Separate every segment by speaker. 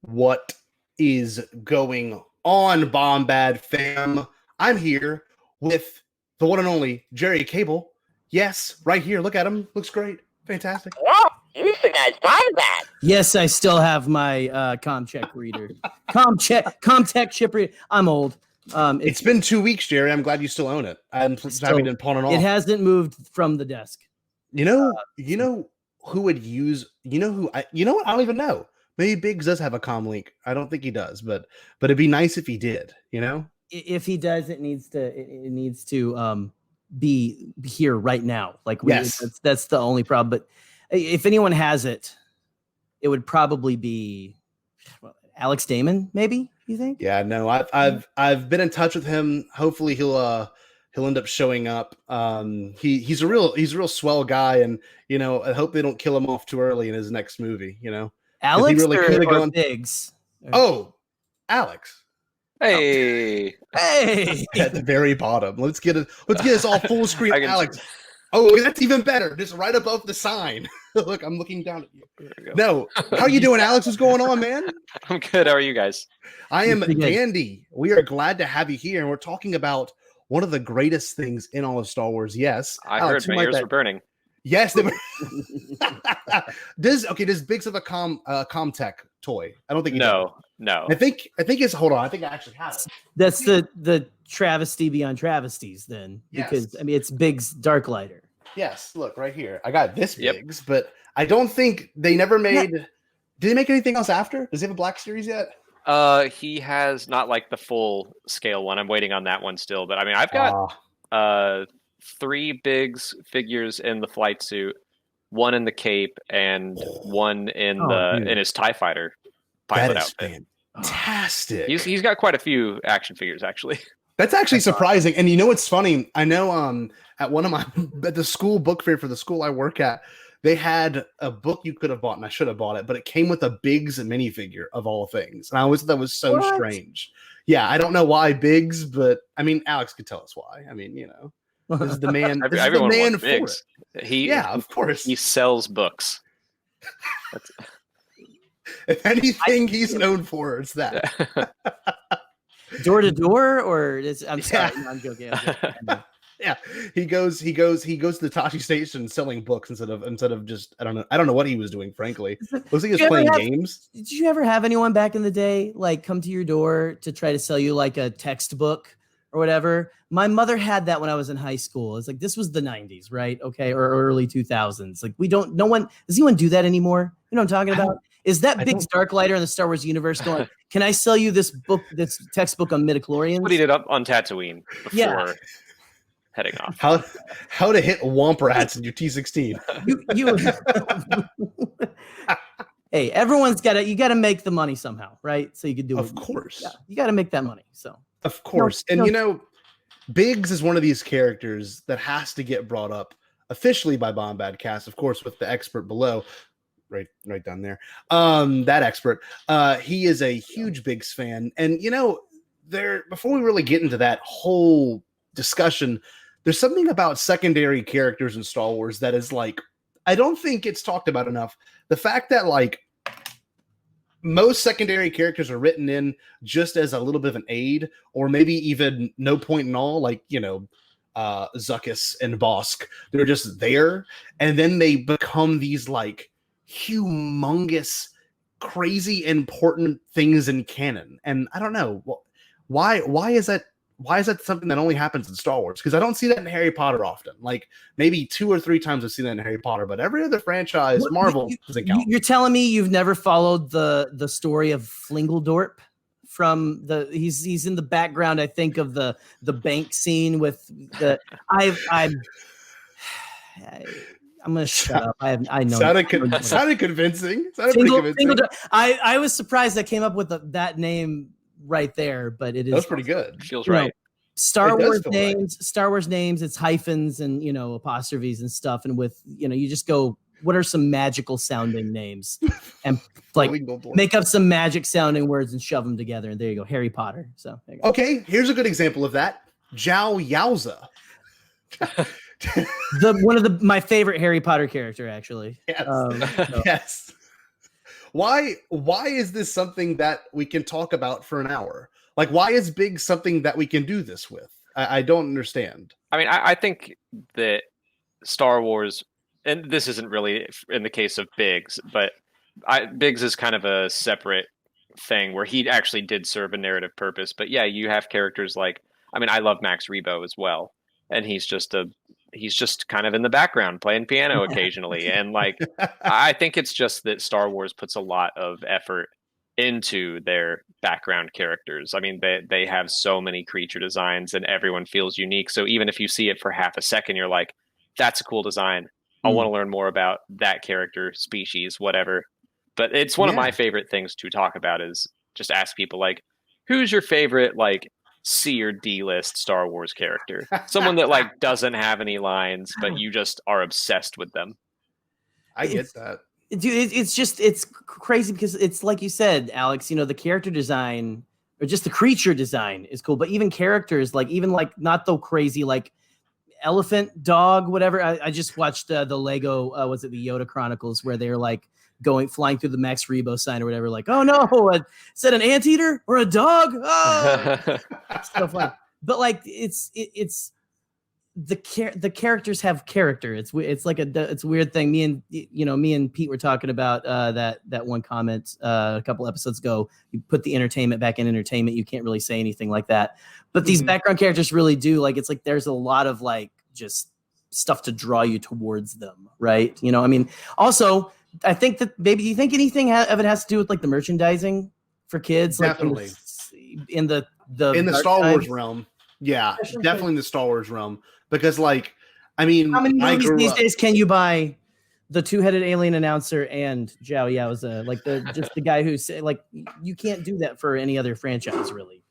Speaker 1: What is going on, Bombad fam? I'm here with the one and only Jerry Cable. Yes, right here. Look at him. Looks great. Fantastic.
Speaker 2: Whoa, you think I started that?
Speaker 3: Yes, I still have my ComCheck reader. ComTech chip reader. I'm old.
Speaker 1: It's been 2 weeks, Jerry. I'm glad you still own it. I'm happy you didn't pawn it off.
Speaker 3: It hasn't moved from the desk.
Speaker 1: You know who would use? You know who? You know what? I don't even know. Maybe Biggs does have a com link. I don't think he does, but it'd be nice if he did. You know,
Speaker 3: if he does, it needs to be here right now. Like that's the only problem. But if anyone has it, it would probably be Alex Damon. Maybe you think?
Speaker 1: Yeah, no, I've been in touch with him. Hopefully he'll end up showing up. He's a real swell guy, and I hope they don't kill him off too early in his next movie.
Speaker 3: Alex or Biggs?
Speaker 1: Oh, Alex.
Speaker 2: Hey.
Speaker 1: At the very bottom. Let's get us all full screen. Alex. Oh, that's even better. Just right above the sign. Look, I'm looking down at you. No, how you doing, Alex? What's going on, man?
Speaker 2: I'm good. How are you guys?
Speaker 1: I am dandy. We are glad to have you here, and we're talking about one of the greatest things in all of Star Wars. Yes,
Speaker 2: I heard my ears were burning.
Speaker 1: Yes, they were. Does Biggs have a ComTech toy? I don't think.
Speaker 2: No.
Speaker 1: I think it's. Hold on. I think I actually have it.
Speaker 3: That's the travesty beyond travesties. Then, because it's Biggs Darklighter.
Speaker 1: Yes, look right here. I got this Biggs, but I don't think they never made. Did they make anything else after? Does he have a Black Series yet?
Speaker 2: He has not like the full scale one. I'm waiting on that one still, but I mean, I've got 3 Biggs figures in the flight suit, 1 in the cape, and 1 in his TIE fighter pilot outfit.
Speaker 1: Fantastic.
Speaker 2: He's got quite a few action figures actually.
Speaker 1: That's actually surprising. And you know what's funny? I know at the school book fair for the school I work at, they had a book you could have bought, and I should have bought it, but it came with a Biggs minifigure of all things. And I always thought that was so strange. Yeah, I don't know why Biggs, but I mean, Alex could tell us why. I mean, this is the man. This is the man for
Speaker 2: Biggs.
Speaker 1: it. Of course.
Speaker 2: He sells books.
Speaker 1: If anything he's known for, it's that.
Speaker 3: Door to door, or I'm sorry, no, I'm joking.
Speaker 1: Yeah, he goes to the Tashi station selling books instead of just I don't know what he was doing, frankly. Looks like he was playing games.
Speaker 3: Did you ever have anyone back in the day like come to your door to try to sell you like a textbook or whatever? My mother had that when I was in high school. It's like this was the 90s, right? Okay, or early 2000s. Like does anyone do that anymore? You know what I'm talking about? Is that Biggs Darklighter in the Star Wars universe going, can I sell you this book, this textbook on midichlorians?
Speaker 2: Putting it up on Tatooine before heading off.
Speaker 1: How to hit womp rats in your T-16.
Speaker 3: Hey, everyone's you got to make the money somehow, right? So you could do it.
Speaker 1: Of course.
Speaker 3: Yeah, you got to make that money. So
Speaker 1: of course. Biggs is one of these characters that has to get brought up officially by Bombadcast, of course, with the expert below. Right down there. That expert. He is a huge Biggs fan. And before we really get into that whole discussion, there's something about secondary characters in Star Wars that is like, I don't think it's talked about enough. The fact that like most secondary characters are written in just as a little bit of an aid, or maybe even no point in all, like, Zuckuss and Bosk. They're just there. And then they become these like humongous, crazy important things in canon. And I don't know why is that something that only happens in Star Wars? Because I don't see that in Harry Potter often. Like maybe 2 or 3 times I've seen that in Harry Potter, but every other franchise, Marvel doesn't count.
Speaker 3: You're telling me you've never followed the story of Flingledorp from he's in the background, I think, of the bank scene with the I'm gonna shut up. I know.
Speaker 1: Sounded convincing.
Speaker 3: I was surprised I came up with that name right there, but it is.
Speaker 1: That's pretty good.
Speaker 2: Feels right.
Speaker 3: Star Wars names. It's hyphens and apostrophes and stuff, and with you just go. What are some magical sounding names? And like make up some magic sounding words and shove them together, and there you go, Harry Potter. So there you go.
Speaker 1: Okay, here's a good example of that. Zhao Yowza.
Speaker 3: My favorite Harry Potter character, actually.
Speaker 1: Yes. Yes. why is this something that we can talk about for an hour? Like, why is Biggs something that we can do this with? I don't understand.
Speaker 2: I mean, I think that Star Wars, and this isn't really in the case of Biggs, but Biggs is kind of a separate thing where he actually did serve a narrative purpose. But yeah, you have characters like, I mean, I love Max Rebo as well, and he's just kind of in the background playing piano occasionally. And like, I think it's just that Star Wars puts a lot of effort into their background characters. I mean, they have so many creature designs and everyone feels unique. So even if you see it for half a second, you're like, that's a cool design. I want to learn more about that character, species, whatever. But it's one of my favorite things to talk about is just ask people like, who's your favorite like C or D list Star Wars character? Someone that like doesn't have any lines, but you just are obsessed with them.
Speaker 1: I get that.
Speaker 3: Dude, it's crazy because it's like you said, Alex, you know, the character design or just the creature design is cool, but even characters, like even like not so crazy, like elephant, dog, whatever. I just watched the Lego, was it the Yoda Chronicles, where they're like flying through the Max Rebo sign or whatever, like, oh no, is that an anteater or a dog? Oh, stuff like. But like it's the characters have character. It's like it's a weird thing. Me and Pete were talking about that one comment a couple episodes ago. You put the entertainment back in entertainment. You can't really say anything like that. But these background characters really do. Like, it's like there's a lot of like just stuff to draw you towards them, right? You know, I mean, also I think that maybe, do you think anything of it has to do with like the merchandising for kids?
Speaker 1: Definitely.
Speaker 3: Like in the
Speaker 1: Star Wars realm. Yeah, definitely in the Star Wars realm. Because, like, I mean,
Speaker 3: how many movies these days can you buy the two-headed alien announcer and Zhao Yaoza? Like just the guy who say, like, you can't do that for any other franchise, really.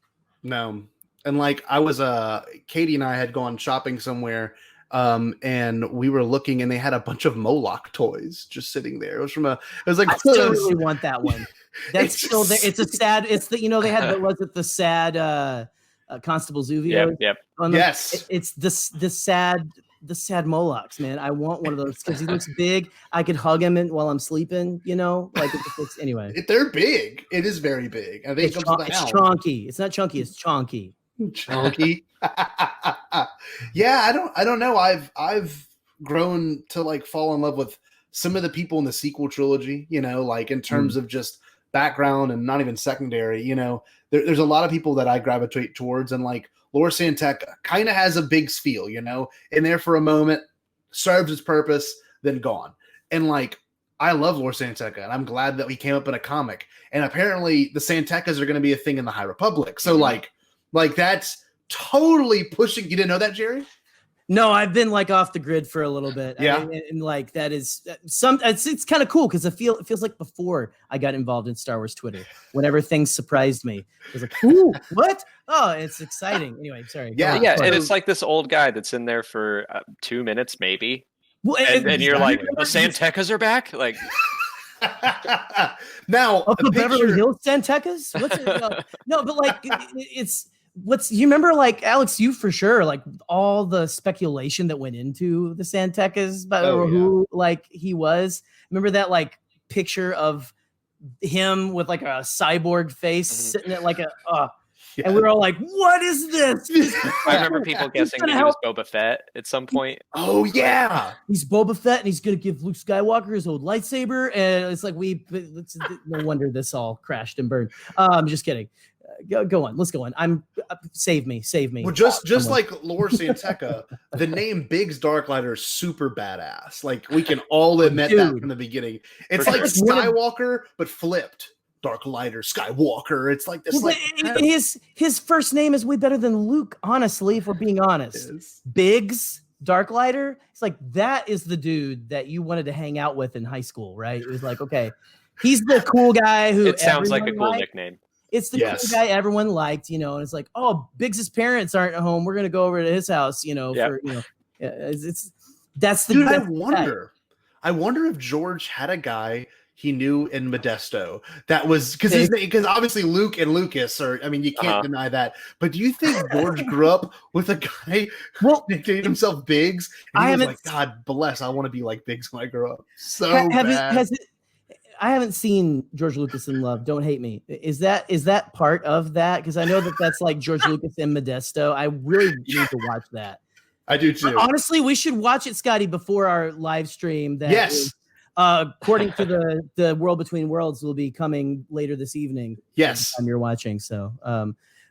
Speaker 1: No, and like I was, Katie and I had gone shopping somewhere, and we were looking, and they had a bunch of Moloch toys just sitting there. It was like,
Speaker 3: I still really want that one. That's still there. It's a sad. It's the they had the sad. Constable Zuvio.
Speaker 2: Yep.
Speaker 1: Yes.
Speaker 3: It's the sad Molochs, man. I want one of those because he looks big. I could hug him while I'm sleeping, like anyway.
Speaker 1: They're big. It is very big. I think
Speaker 3: it's chunky. It's not chunky, it's chunky.
Speaker 1: Chunky. Yeah, I don't know. I've grown to like fall in love with some of the people in the sequel trilogy, like in terms of just background and not even secondary, there's a lot of people that I gravitate towards, and like Laura Santeca kind of has a Biggs feel, in there for a moment, serves its purpose, then gone. And like, I love Laura Santeca, and I'm glad that we came up in a comic. And apparently the Santecas are going to be a thing in the High Republic. So like that's totally pushing. You didn't know that, Jerry?
Speaker 3: No, I've been like off the grid for a little bit.
Speaker 1: Yeah.
Speaker 3: And like that is it's kind of cool because it feels like before I got involved in Star Wars Twitter, whenever things surprised me, it was like, ooh, what? Oh, it's exciting. Anyway, sorry.
Speaker 2: Yeah. And it's like this old guy that's in there for 2 minutes, maybe. Well, and you're like, the Santecas are back? Like,
Speaker 1: now
Speaker 3: the Beverly Hills Santecas? No, but like you remember, like, Alex, you for sure, like all the speculation that went into the Santecas, who like he was. Remember that like picture of him with like a cyborg face sitting at like and we were all like, what is this?
Speaker 2: I remember people guessing that he was Boba Fett at some point.
Speaker 1: Oh yeah,
Speaker 3: he's Boba Fett, and he's gonna give Luke Skywalker his old lightsaber, and it's like no wonder this all crashed and burned. I'm just kidding. Go on. Let's go on. Save me.
Speaker 1: Well, just like Laura Santeca, the name Biggs Darklighter is super badass. Like, we can all admit that from the beginning. It's like Skywalker, but flipped. Darklighter, Skywalker. It's like this.
Speaker 3: His first name is way better than Luke, honestly, if we're being honest. Biggs Darklighter. It's like, that is the dude that you wanted to hang out with in high school, right? It was like, okay, he's the cool guy who
Speaker 2: it sounds like a cool nickname.
Speaker 3: It's the cool guy everyone liked, and it's like, oh, Biggs's parents aren't at home. We're gonna go over to his house, that's the
Speaker 1: dude. I wonder if George had a guy he knew in Modesto that was because obviously Luke and Lucas are. I mean, you can't deny that. But do you think George grew up with a guy who nicknamed himself Biggs? And he was like, God bless, I want to be like Biggs when I grow up. So
Speaker 3: I haven't seen George Lucas in Love. Don't hate me. Is that part of that? Because I know that's like George Lucas and Modesto. I really need to watch that.
Speaker 1: I do too.
Speaker 3: But honestly, we should watch it, Scotty, before our live stream. That is, according to the World Between Worlds, will be coming later this evening.
Speaker 1: Yes,
Speaker 3: time you're watching. So,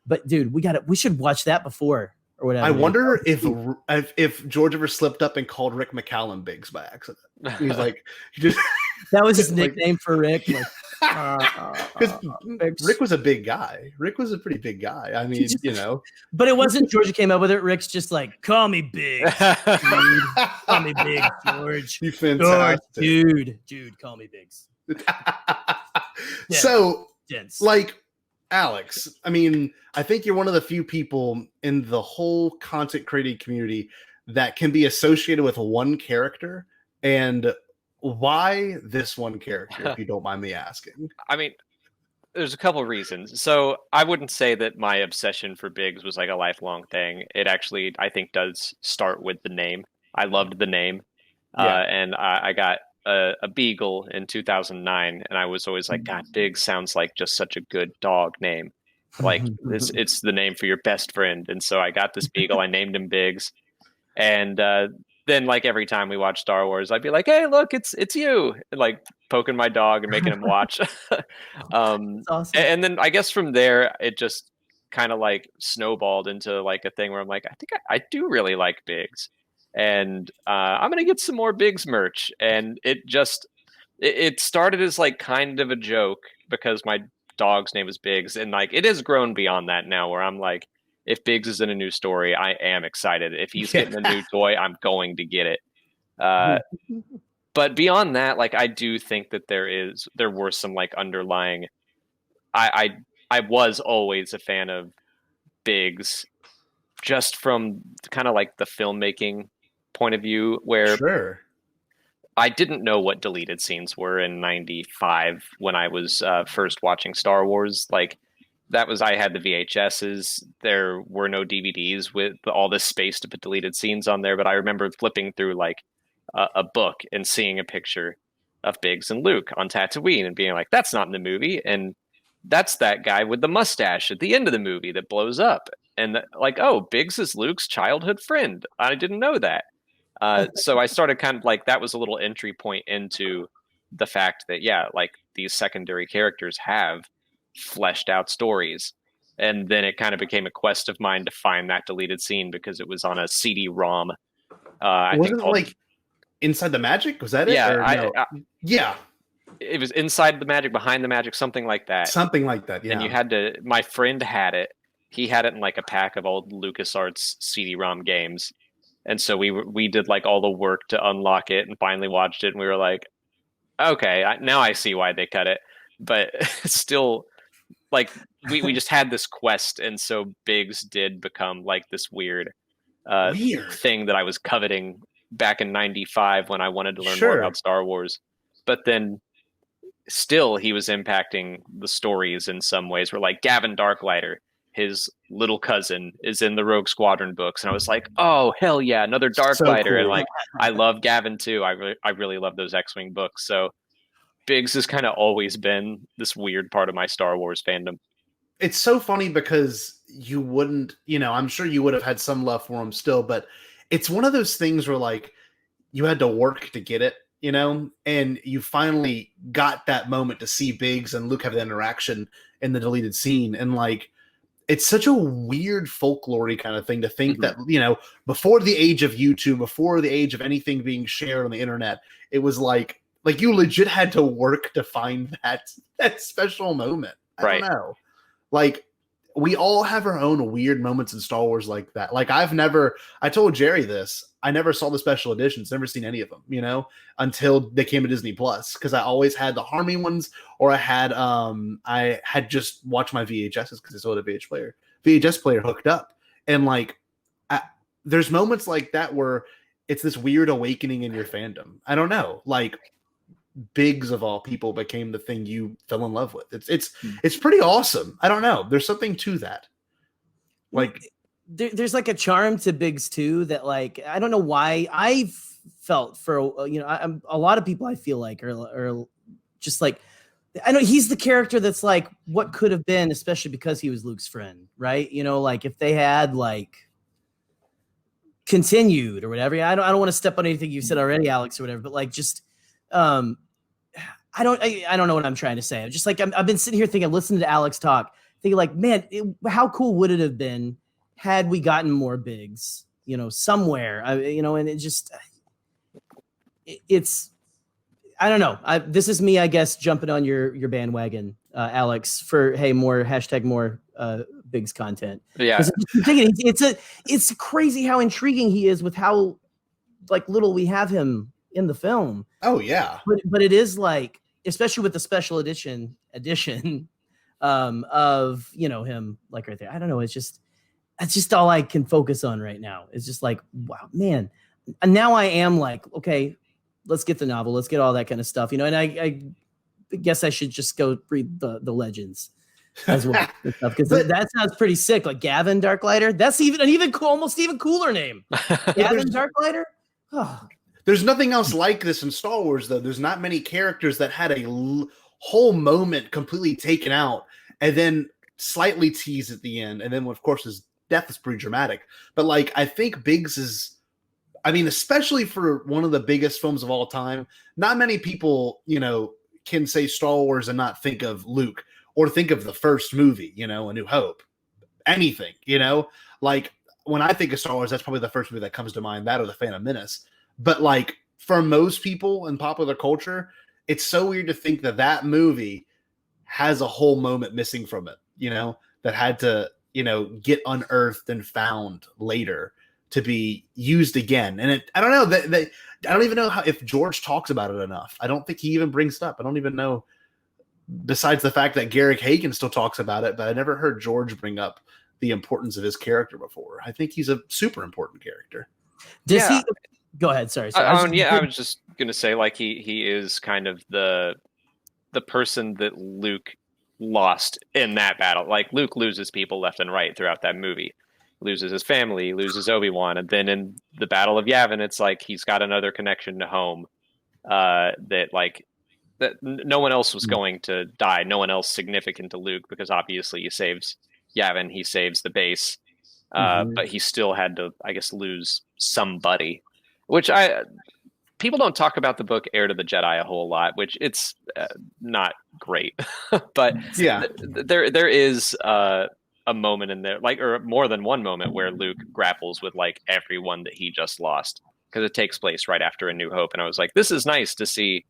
Speaker 3: but dude, we should watch that before or whatever.
Speaker 1: I wonder if George ever slipped up and called Rick McCallum Biggs by accident. He's like,
Speaker 3: that was his nickname for Rick. Like,
Speaker 1: because Rick was a big guy. Rick was a pretty big guy. I mean,
Speaker 3: But it wasn't George who came up with it. Rick's just like, call me Biggs. Call me Biggs, George.
Speaker 1: You fantastic.
Speaker 3: Dude, call me Biggs.
Speaker 1: So,
Speaker 3: dense.
Speaker 1: Like, Alex, I mean, I think you're one of the few people in the whole content creating community that can be associated with one character. And why this one character, if you don't mind me asking?
Speaker 2: I mean, there's a couple of reasons. So I wouldn't say that my obsession for Biggs was like a lifelong thing. It actually, I think, does start with the name. I loved the name. And I got a beagle in 2009, and I was always like, God, Biggs sounds like just such a good dog name. Like it's the name for your best friend. And so I got this beagle. I named him Biggs. And then like every time we watch Star Wars, I'd be like, hey, look, it's you, and like poking my dog and making him watch. Awesome. And then I guess from there, it just kind of like snowballed into like a thing where I'm like, I think I do really like Biggs, and I'm going to get some more Biggs merch. And it started as like kind of a joke because my dog's name is Biggs. And like, it has grown beyond that now where I'm like, if Biggs is in a new story, I am excited. If he's getting a new toy, I'm going to get it. But beyond that, like, I do think that there were some like underlying, I was always a fan of Biggs just from kind of like the filmmaking point of view where I didn't know what deleted scenes were in 95 when I was first watching Star Wars. Like, I had the VHSs. There were no DVDs with all this space to put deleted scenes on there. But I remember flipping through like a book and seeing a picture of Biggs and Luke on Tatooine and being like, that's not in the movie. And that's that guy with the mustache at the end of the movie that blows up. And like, oh, Biggs is Luke's childhood friend. I didn't know that. So I started kind of like, that was a little entry point into the fact that, like these secondary characters have fleshed out stories. And then it kind of became a quest of mine to find that deleted scene because it was on a CD-ROM.
Speaker 1: Wasn't it like Inside the Magic? Was that it?
Speaker 2: Yeah. It was Inside the Magic, Behind the Magic, something like that.
Speaker 1: Yeah.
Speaker 2: And you had to, my friend had it. He had it in like a pack of old LucasArts CD-ROM games. And so we did like all the work to unlock it and finally watched it. And we were like, okay, now I see why they cut it. But still, like we just had this quest, and so Biggs did become like this weird thing that I was coveting back in 95 when I wanted to learn more about Star Wars. But then still he was impacting the stories in some ways where like Gavin Darklighter, his little cousin, is in the Rogue Squadron books. And I was like, oh, hell yeah, another Darklighter. So cool. And like, I love Gavin too. I really love those X-Wing books. So Biggs has kind of always been this weird part of my Star Wars fandom.
Speaker 1: It's so funny because you wouldn't, I'm sure you would have had some love for him still, but it's one of those things where like you had to work to get it, and you finally got that moment to see Biggs and Luke have the interaction in the deleted scene. And like, it's such a weird folklore kind of thing to think that, before the age of YouTube, before the age of anything being shared on the internet, it was like you legit had to work to find that special moment. I don't know. Like, we all have our own weird moments in Star Wars like that. Like, I told Jerry this, I never saw the special editions, never seen any of them, until they came to Disney Plus. Cause I always had the Harmy ones, or I had just watched my VHSs cause I still had a VHS player hooked up. And like, there's moments like that where it's this weird awakening in your fandom. I don't know. Like, Biggs of all people became the thing you fell in love with. It's pretty awesome. I don't know. There's something to that. Like,
Speaker 3: there's like a charm to Biggs too that like I don't know why I felt for a lot of people I feel like are just like, I know he's the character that's like what could have been, especially because he was Luke's friend, right? You know, like if they had like continued or whatever. I don't want to step on anything you said already, Alex, or whatever, but like just I don't know what I'm trying to say. I'm just like I've been sitting here thinking, listening to Alex talk, thinking like, man, how cool would it have been had we gotten more Biggs, you know, somewhere, you know, and it's I don't know. This is me, I guess, jumping on your bandwagon, Alex, for hey, more Biggs content.
Speaker 2: Yeah,
Speaker 3: it's crazy how intriguing he is with how like little we have him in the film.
Speaker 1: Oh yeah,
Speaker 3: but it is like, especially with the special edition of him like right there. I don't know. That's just all I can focus on right now. It's just like, wow, man. And now I am like, okay, let's get the novel. Let's get all that kind of stuff, And I guess I should just go read the legends as well, because that sounds pretty sick. Like Gavin Darklighter. That's almost even cooler name. Gavin Darklighter. Oh.
Speaker 1: There's nothing else like this in Star Wars, though. There's not many characters that had a whole moment completely taken out and then slightly teased at the end. And then, of course, his death is pretty dramatic. But, like, I think Biggs is, I mean, especially for one of the biggest films of all time, not many people, can say Star Wars and not think of Luke or think of the first movie, A New Hope. Anything, Like, when I think of Star Wars, that's probably the first movie that comes to mind, that or The Phantom Menace. But like for most people in popular culture, it's so weird to think that movie has a whole moment missing from it, that had to, get unearthed and found later to be used again. And I don't know that I don't even know if George talks about it enough. I don't think he even brings it up. I don't even know, besides the fact that Garrick Hagen still talks about it, but I never heard George bring up the importance of his character before. I think he's a super important character.
Speaker 3: Does he? Go ahead. Sorry.
Speaker 2: I was just gonna say, like he is kind of the person that Luke lost in that battle. Like Luke loses people left and right throughout that movie. Loses his family, loses Obi-Wan, and then in the Battle of Yavin, it's like he's got another connection to home. That no one else was going to die. No one else significant to Luke, because obviously he saves Yavin, he saves the base, but he still had to, I guess, lose somebody. Which people don't talk about the book Heir to the Jedi a whole lot, which it's not great. But
Speaker 1: yeah,
Speaker 2: there is a moment in there, like, or more than one moment, where Luke grapples with like everyone that he just lost, because it takes place right after A New Hope. And I was like, this is nice to see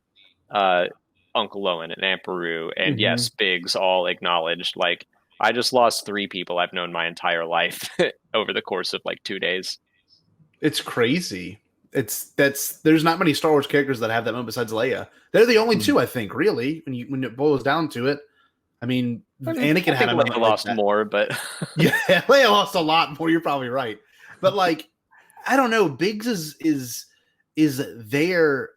Speaker 2: Uncle Owen and Aunt Beru and yes, Biggs all acknowledged. Like, I just lost 3 people I've known my entire life over the course of like 2 days.
Speaker 1: It's crazy. There's not many Star Wars characters that have that moment besides Leia. They're the only 2, I think, really, when it boils down to it. I mean, Anakin had a moment
Speaker 2: Leia lost more, but
Speaker 1: yeah, Leia lost a lot more. You're probably right, but like, I don't know. Biggs is there,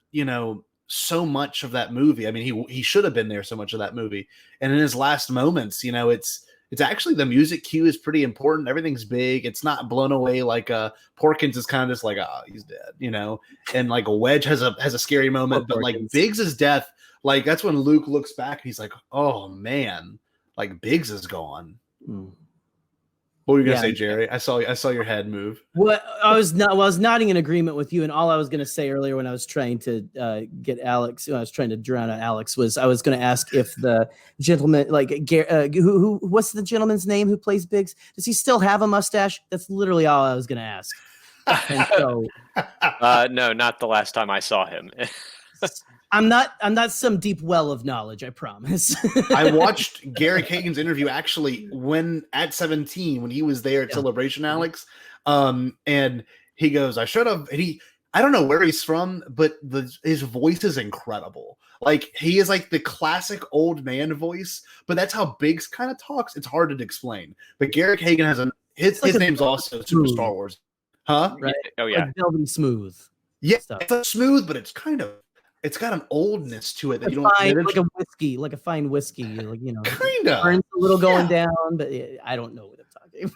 Speaker 1: so much of that movie. I mean, he should have been there so much of that movie, and in his last moments, it's actually, the music cue is pretty important. Everything's big. It's not blown away like Porkins is kind of just like, oh, he's dead, and like a Wedge has a scary moment, but like Biggs's death, like that's when Luke looks back and he's like, oh man, like Biggs is gone. What were you gonna say, Jerry? I saw your head move.
Speaker 3: Well, I was nodding in agreement with you, and all I was gonna say earlier when I was trying to get Alex, I was trying to drown out Alex, was I was gonna ask if the gentleman, like who what's the gentleman's name who plays Biggs? Does he still have a mustache? That's literally all I was gonna ask. And so,
Speaker 2: no, not the last time I saw him.
Speaker 3: I'm not some deep well of knowledge, I promise.
Speaker 1: I watched Garrick Hagen's interview actually when at 17, when he was there at Celebration, Alex. And he goes, I should have, I don't know where he's from, but his voice is incredible. Like, he is like the classic old man voice, but that's how Biggs kind of talks. It's hard to explain. But Garrick Hagen has his name's also Super Star Wars. Huh?
Speaker 3: Right.
Speaker 2: Oh yeah.
Speaker 3: Like velvety smooth.
Speaker 1: Yeah, it's smooth, but it's got an oldness to it that you don't
Speaker 3: like a whiskey, like a fine whiskey, like,
Speaker 1: kind of
Speaker 3: burns a little going down, but I don't know what I'm talking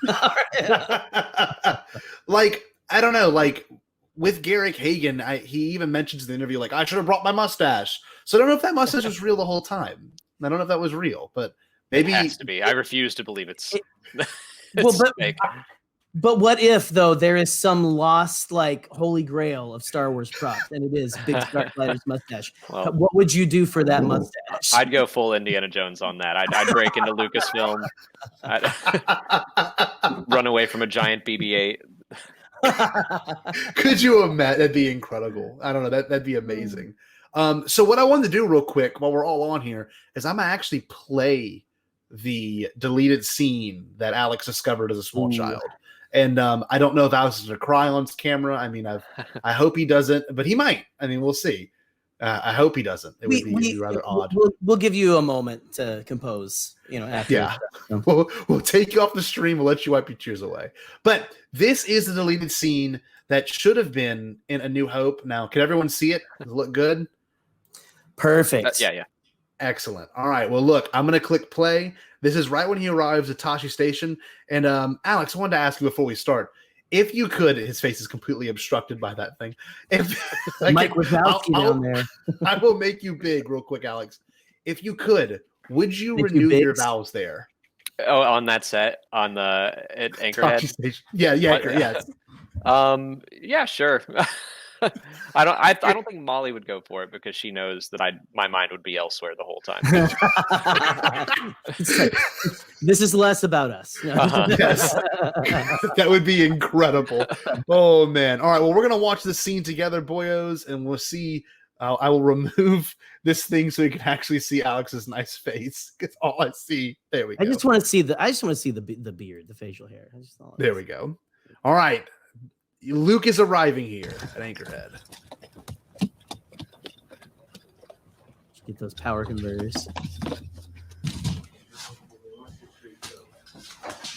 Speaker 3: about.
Speaker 1: Like, I don't know, like with Garrick Hagan, he even mentions in the interview, like, I should have brought my mustache. So I don't know if that mustache was real the whole time. I don't know if that was real, but maybe
Speaker 2: it has to be. I refuse to believe it's fake.
Speaker 3: But what if, though, there is some lost, like, holy grail of Star Wars props, and it is Biggs Darklighter's mustache?
Speaker 2: Well,
Speaker 3: what would you do for that mustache?
Speaker 2: I'd go full Indiana Jones on that. I'd break into Lucasfilm. I'd run away from a giant BB-8.
Speaker 1: Could you imagine? That'd be incredible. I don't know. That'd be amazing. So what I wanted to do real quick while we're all on here is I'm going to actually play the deleted scene that Alex discovered as a small child. And I don't know if Alex is going to cry on camera. I mean, I hope he doesn't, but he might. I mean, we'll see. I hope he doesn't. It would be rather odd.
Speaker 3: We'll give you a moment to compose, after.
Speaker 1: Yeah. We'll take you off the stream. We'll let you wipe your tears away. But this is the deleted scene that should have been in A New Hope. Now, can everyone see it? Does it look good?
Speaker 3: Perfect.
Speaker 2: Yeah.
Speaker 1: Excellent. All right. Well, look, I'm going to click play. This is right when he arrives at Tashi Station. And Alex, I wanted to ask you before we start, if you could, his face is completely obstructed by that thing. If
Speaker 3: Mike Wazowski down there.
Speaker 1: I will make you big real quick, Alex. If you could, would you renew your vows there?
Speaker 2: Oh, on that set at Anchorhead?
Speaker 1: Yeah.
Speaker 2: Yeah, sure. I don't think Molly would go for it because she knows that my mind would be elsewhere the whole time.
Speaker 3: This is less about us.
Speaker 1: Yes. That would be incredible. Oh man. All right. Well, we're gonna watch this scene together, boyos, and we'll see. I will remove this thing so you can actually see Alex's nice face. Because all I see. There we go.
Speaker 3: I just want to see the beard, the facial hair.
Speaker 1: There we go. All right. Luke is arriving here at Anchorhead.
Speaker 3: Get those power converters.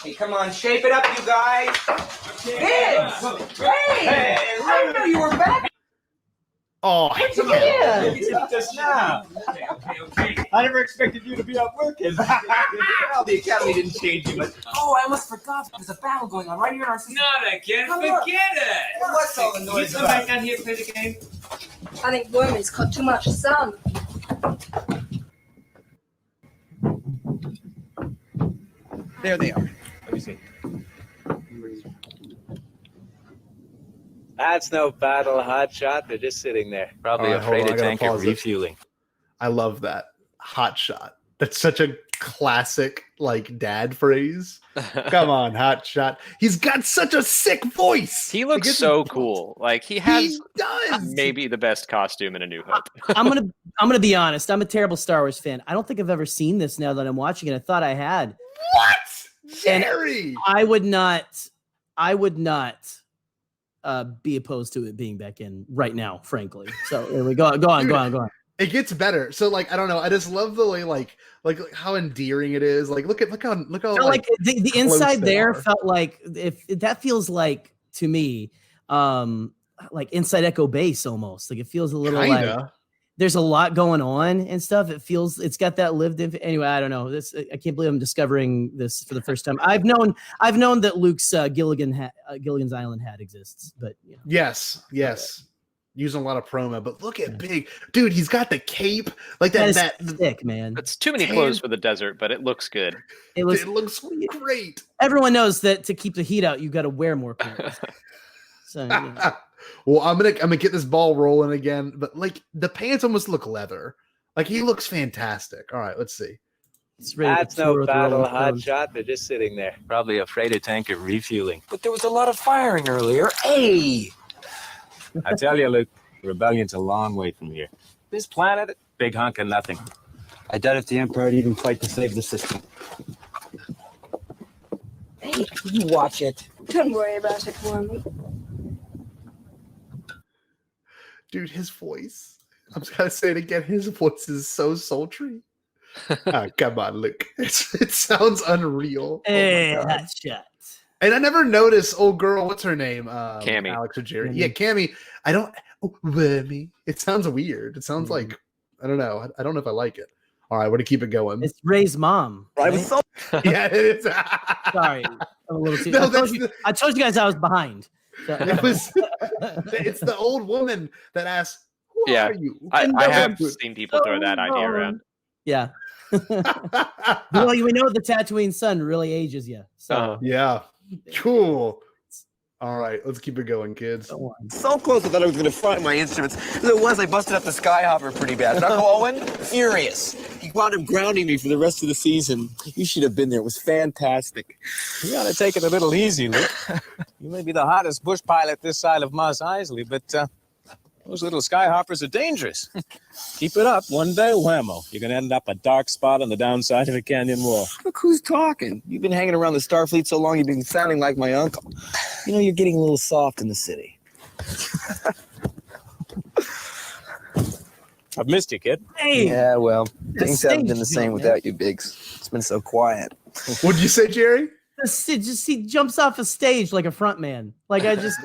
Speaker 4: Hey, come on, shape it up, you guys. Biggs! Hey! I didn't know you were back.
Speaker 1: Oh,
Speaker 4: yeah. Just now. Okay. I never expected you to be out working. Well, the academy didn't change you much.
Speaker 5: Oh, I almost forgot. There's a battle going on right here in our system.
Speaker 4: Not again. Forget it. What's all the noise about? Come back down here and play the game.
Speaker 6: I think Wormy's caught too much sun.
Speaker 4: There they are. Let me see.
Speaker 7: That's no battle, hotshot. They're just sitting there.
Speaker 8: Probably afraid of tanker
Speaker 1: refueling. I love that. Hot shot. That's such a classic, like, dad phrase. Come on, hot shot. He's got such a sick voice.
Speaker 2: He looks so cool. Like he does. Maybe the best costume in A New Hope.
Speaker 3: I'm gonna be honest. I'm a terrible Star Wars fan. I don't think I've ever seen this now that I'm watching it. I thought I had.
Speaker 1: What? Jerry?
Speaker 3: And I would not be opposed to it being back in right now, frankly. So there we go. Go on.
Speaker 1: It gets better. So like, I don't know. I just love the way like how endearing it is. Like look how
Speaker 3: like the inside there felt like if that feels like to me like Inside Echo Base almost. Like it feels a little like there's a lot going on and stuff. It's got that lived in. Anyway, I don't know. I can't believe I'm discovering this for the first time. I've known that Luke's Gilligan's Island hat exists, but you know.
Speaker 1: Yes. Using a lot of promo, but look at Big dude. He's got the cape like that. That
Speaker 3: thick man.
Speaker 2: It's too many clothes for the desert, but it looks good.
Speaker 3: It
Speaker 1: looks great.
Speaker 3: Everyone knows that to keep the heat out, you got to wear more clothes. So. Yeah.
Speaker 1: Well, I'm gonna get this ball rolling again, but like the pants almost look leather. Like he looks fantastic. All right, let's see.
Speaker 7: That's no battle, hotshot. They're just sitting there. Probably afraid of tanker refueling.
Speaker 5: But there was a lot of firing earlier. Hey!
Speaker 7: I tell you, Luke, the rebellion's a long way from here. This planet, big hunk of nothing.
Speaker 8: I doubt if the Emperor would even fight to save the system.
Speaker 5: Hey, you watch it.
Speaker 6: Don't worry about it, Wormy.
Speaker 1: Dude, his voice. I'm just gonna say it again. His voice is so sultry. Come on, Luke. It sounds unreal.
Speaker 3: Hey, that shot.
Speaker 1: And I never noticed old girl. What's her name?
Speaker 2: Cammy.
Speaker 1: Alex or Jerry. Yeah, Cammy. I don't. Wormy. It sounds weird. It sounds like I don't know. I don't know if I like it. All right, we're gonna keep it going.
Speaker 3: It's Ray's mom. Right?
Speaker 1: I was yeah, it is.
Speaker 3: Sorry, I'm a little too. I told you guys I was behind.
Speaker 1: It was. It's the old woman that asks, "Who are you?"
Speaker 2: I have seen people throw that idea around.
Speaker 3: Yeah. Well, we know the Tatooine sun really ages you. So
Speaker 1: yeah, cool. All right, let's keep it going, kids.
Speaker 5: So close, I thought I was going to find my instruments. As it was, I busted up the Skyhopper pretty bad. And Uncle Owen, furious. He wound up grounding me for the rest of the season. You should have been there. It was fantastic.
Speaker 7: You ought to take it a little easy, Luke. You may be the hottest bush pilot this side of Mos Eisley, but those little Skyhoppers are dangerous. Keep it up. One day, whammo, you're going to end up a dark spot on the downside of a canyon wall.
Speaker 5: Look who's talking. You've been hanging around the Starfleet so long, you've been sounding like my uncle. You know, you're getting a little soft in the city.
Speaker 7: I've missed you, kid.
Speaker 3: Hey.
Speaker 5: Yeah, well, things haven't been the same without you, Biggs. It's been so quiet.
Speaker 1: What'd you say, Jerry?
Speaker 3: He jumps off a stage like a front man. Like I just,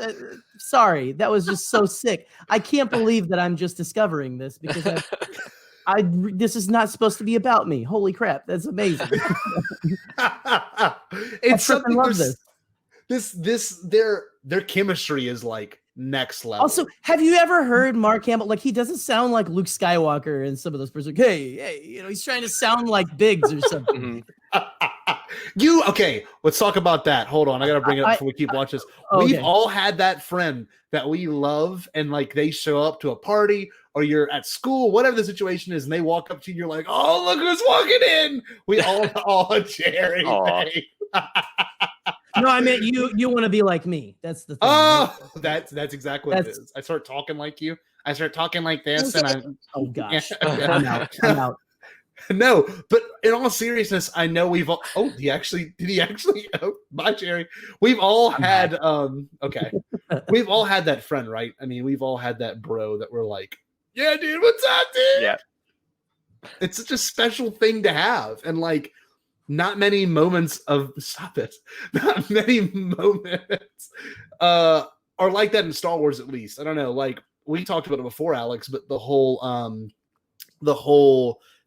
Speaker 3: sorry, that was just so sick. I can't believe that I'm just discovering this because this is not supposed to be about me. Holy crap, that's amazing.
Speaker 1: It's
Speaker 3: I freaking love
Speaker 1: this. Their chemistry is like next level.
Speaker 3: Also, have you ever heard Mark Hamill? Like he doesn't sound like Luke Skywalker in some of those persons. Like, hey, he's trying to sound like Biggs or something.
Speaker 1: Okay, let's talk about that. Hold on, I gotta bring it up before we keep watching this. We've all had that friend that we love, and like they show up to a party or you're at school, whatever the situation is, and they walk up to you, you're like, oh, look who's walking in. We all Jerry.
Speaker 3: No, I meant you want to be like me. That's the thing.
Speaker 1: Oh, that's exactly what it is. I start talking like you. I start talking like this, and
Speaker 3: oh gosh, I'm out.
Speaker 1: No, but in all seriousness, I know we've all. Oh, did he actually? Oh, bye, Jerry. We've all had. Okay, we've all had that friend, right? I mean, we've all had that bro that we're like, yeah, dude, what's up, dude?
Speaker 2: Yeah,
Speaker 1: it's such a special thing to have, and like, not many moments of Not many moments are like that in Star Wars, at least. I don't know. Like we talked about it before, Alex, but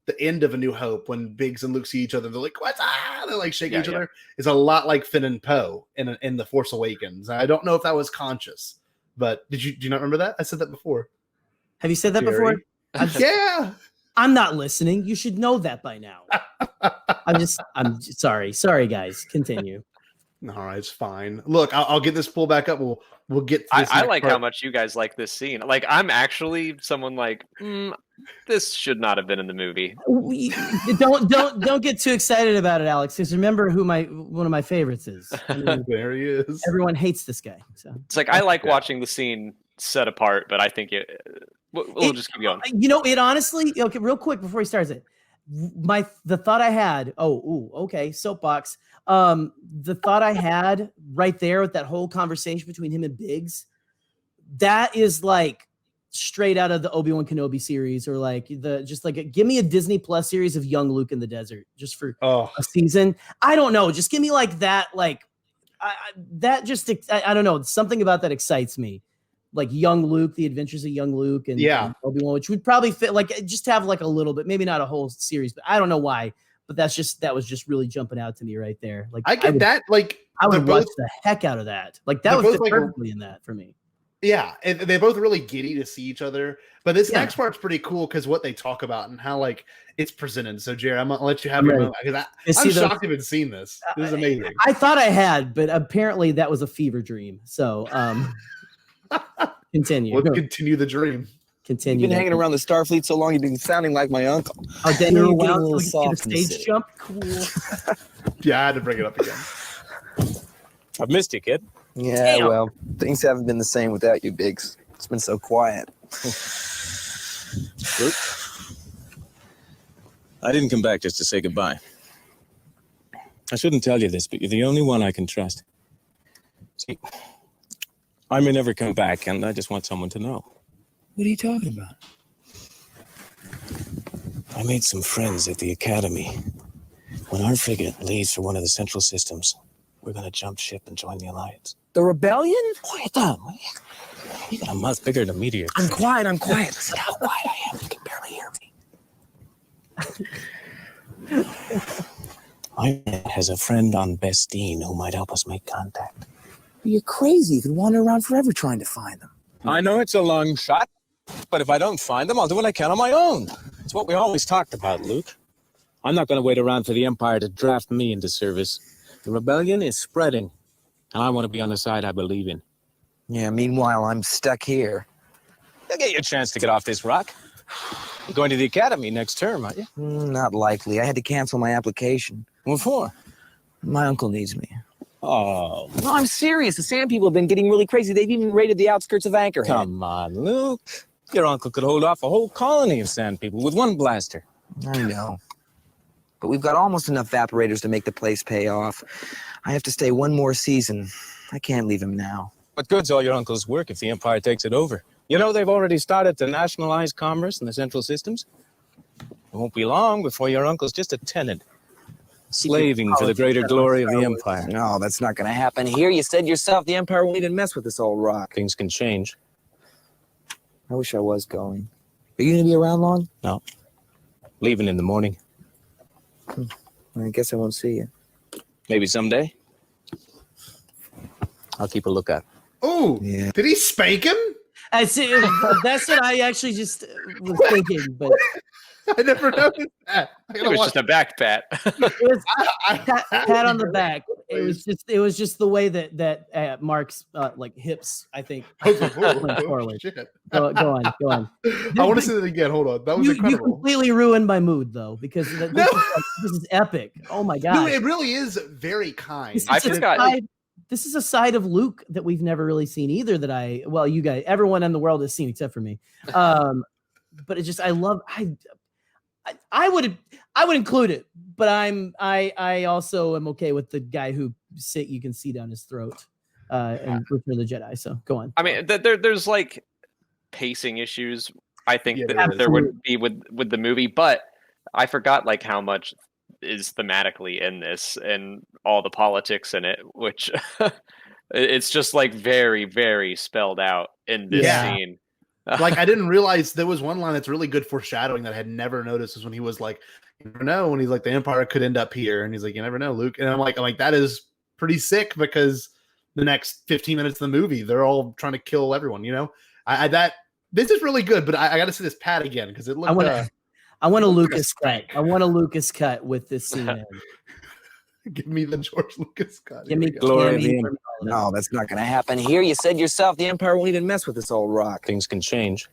Speaker 1: the end of A New Hope when Biggs and Luke see each other, they're like, "What's up?" They're like shaking each other. Is a lot like Finn and Poe in The Force Awakens. I don't know if that was conscious, but do you not remember that? I said that before.
Speaker 3: Have you said that before?
Speaker 1: Yeah.
Speaker 3: I'm not listening. You should know that by now. I'm sorry, guys. Continue.
Speaker 1: All right, it's fine. Look, I'll get this pull back up. We'll get.
Speaker 2: I like how much you guys like this scene. Like, I'm actually someone like, this should not have been in the movie.
Speaker 3: Don't get too excited about it, Alex. Because remember who one of my favorites is. I mean,
Speaker 1: there he is.
Speaker 3: Everyone hates this guy. So
Speaker 2: it's like I like watching the scene set apart, but I think we'll just keep going.
Speaker 3: You know, it honestly. Okay, real quick before he starts it, the thought I had. Okay, soapbox. The thought I had right there with that whole conversation between him and Biggs, that is like straight out of the Obi-Wan Kenobi series, or like give me a Disney Plus series of young Luke in the desert just for a season. I don't know. Just give me like that. Like I don't know. Something about that excites me. Like young Luke, the adventures of young Luke and Obi-Wan, which would probably fit like just have like a little bit, maybe not a whole series, but I don't know why. But that was just really jumping out to me right there. Like
Speaker 1: I get that. Like
Speaker 3: I would watch the heck out of that. Like that would fit perfectly in that for me.
Speaker 1: Yeah, and they're both really giddy to see each other. But this next part's pretty cool because what they talk about and how like it's presented. So, Jerry, I'm gonna let you have your moment because I'm shocked you've seen this. This is amazing.
Speaker 3: I thought I had, but apparently that was a fever dream. So, continue.
Speaker 1: Let's continue the dream.
Speaker 3: Continue.
Speaker 5: You've been hanging around the Starfleet so long, you've been sounding like my uncle.
Speaker 3: Oh, then you're
Speaker 5: getting a little soft.
Speaker 3: Stage jump, cool.
Speaker 1: Yeah, I had to bring it up again.
Speaker 7: I've missed you, kid.
Speaker 5: Yeah, well, things haven't been the same without you, Biggs. It's been so quiet.
Speaker 7: Luke, I didn't come back just to say goodbye. I shouldn't tell you this, but you're the only one I can trust. See, I may never come back, and I just want someone to know.
Speaker 5: What are you talking about?
Speaker 7: I made some friends at the academy. When our frigate leaves for one of the central systems, we're going to jump ship and join the Alliance.
Speaker 5: The rebellion?
Speaker 7: Quiet down. You got a mouth bigger than a meteor.
Speaker 5: I'm quiet. Listen how quiet I am. You can barely hear me.
Speaker 7: My man has a friend on Bestine who might help us make contact.
Speaker 5: You're crazy. You could wander around forever trying to find them.
Speaker 7: I know it's a long shot, but if I don't find them, I'll do what I can on my own. It's what we always talked about, Luke. I'm not going to wait around for the Empire to draft me into service. The rebellion is spreading, and I want to be on the side I believe in.
Speaker 5: Yeah, meanwhile, I'm stuck here.
Speaker 7: You'll get your chance to get off this rock. You're going to the academy next term, aren't you?
Speaker 5: Not likely. I had to cancel my application.
Speaker 7: What for?
Speaker 5: My uncle needs me.
Speaker 7: Oh,
Speaker 5: No, I'm serious. The Sand People have been getting really crazy. They've even raided the outskirts of Anchorhead.
Speaker 7: come on, Luke. Your uncle could hold off a whole colony of sand people with one blaster.
Speaker 5: I know. But we've got almost enough evaporators to make the place pay off. I have to stay one more season. I can't leave him now.
Speaker 7: What good's all your uncle's work if the Empire takes it over? You know they've already started to nationalize commerce in the central systems? It won't be long before your uncle's just a tenant, slaving for the greater glory of the Empire.
Speaker 5: No, that's not going to happen here. You said yourself the Empire won't even mess with this old rock.
Speaker 7: Things can change.
Speaker 5: I wish I was going. Are you going to be around long?
Speaker 7: No. Leaving in the morning.
Speaker 5: I guess I won't see you.
Speaker 7: Maybe someday. I'll keep a lookout.
Speaker 1: Oh,
Speaker 5: Yeah.
Speaker 1: Did he spank him?
Speaker 3: That's what I actually just was thinking, but
Speaker 1: I never noticed that.
Speaker 2: It was just a back pat.
Speaker 3: it was pat on the back. It was just the way that Mark's like hips, I think. went forward.
Speaker 1: Shit.
Speaker 3: Go on.
Speaker 1: I want to see that again. Hold on. That was
Speaker 3: You
Speaker 1: incredible.
Speaker 3: completely ruined my mood though, because this is epic. Oh my god!
Speaker 1: No, it really is very kind.
Speaker 2: I forgot.
Speaker 3: This is a side of Luke that we've never really seen either. You guys, everyone in the world has seen except for me. But it's just I would include it, but I also am okay with the guy who you can see down his throat and Return of the Jedi. So go on.
Speaker 2: I mean, there's like pacing issues. I think
Speaker 1: Yeah,
Speaker 2: that there would be with the movie, but I forgot like how much is thematically in this and all the politics in it, which it's just like very, very spelled out in this scene.
Speaker 1: Like I didn't realize there was one line that's really good foreshadowing that I had never noticed, is when he was like, you never know, when he's like, the Empire could end up here, and he's like, you never know, Luke. And I'm like that is pretty sick, because the next 15 minutes of the movie they're all trying to kill everyone, you know. This is really good, but I gotta see this pad again because it looked
Speaker 3: I want a Lucas cut. I want a Lucas cut with this scene in.
Speaker 1: Give me the George Lucas cut.
Speaker 3: Give me
Speaker 7: Glory.
Speaker 5: No, that's not going to happen here. You said yourself the Empire won't even mess with this old rock.
Speaker 7: Things can change.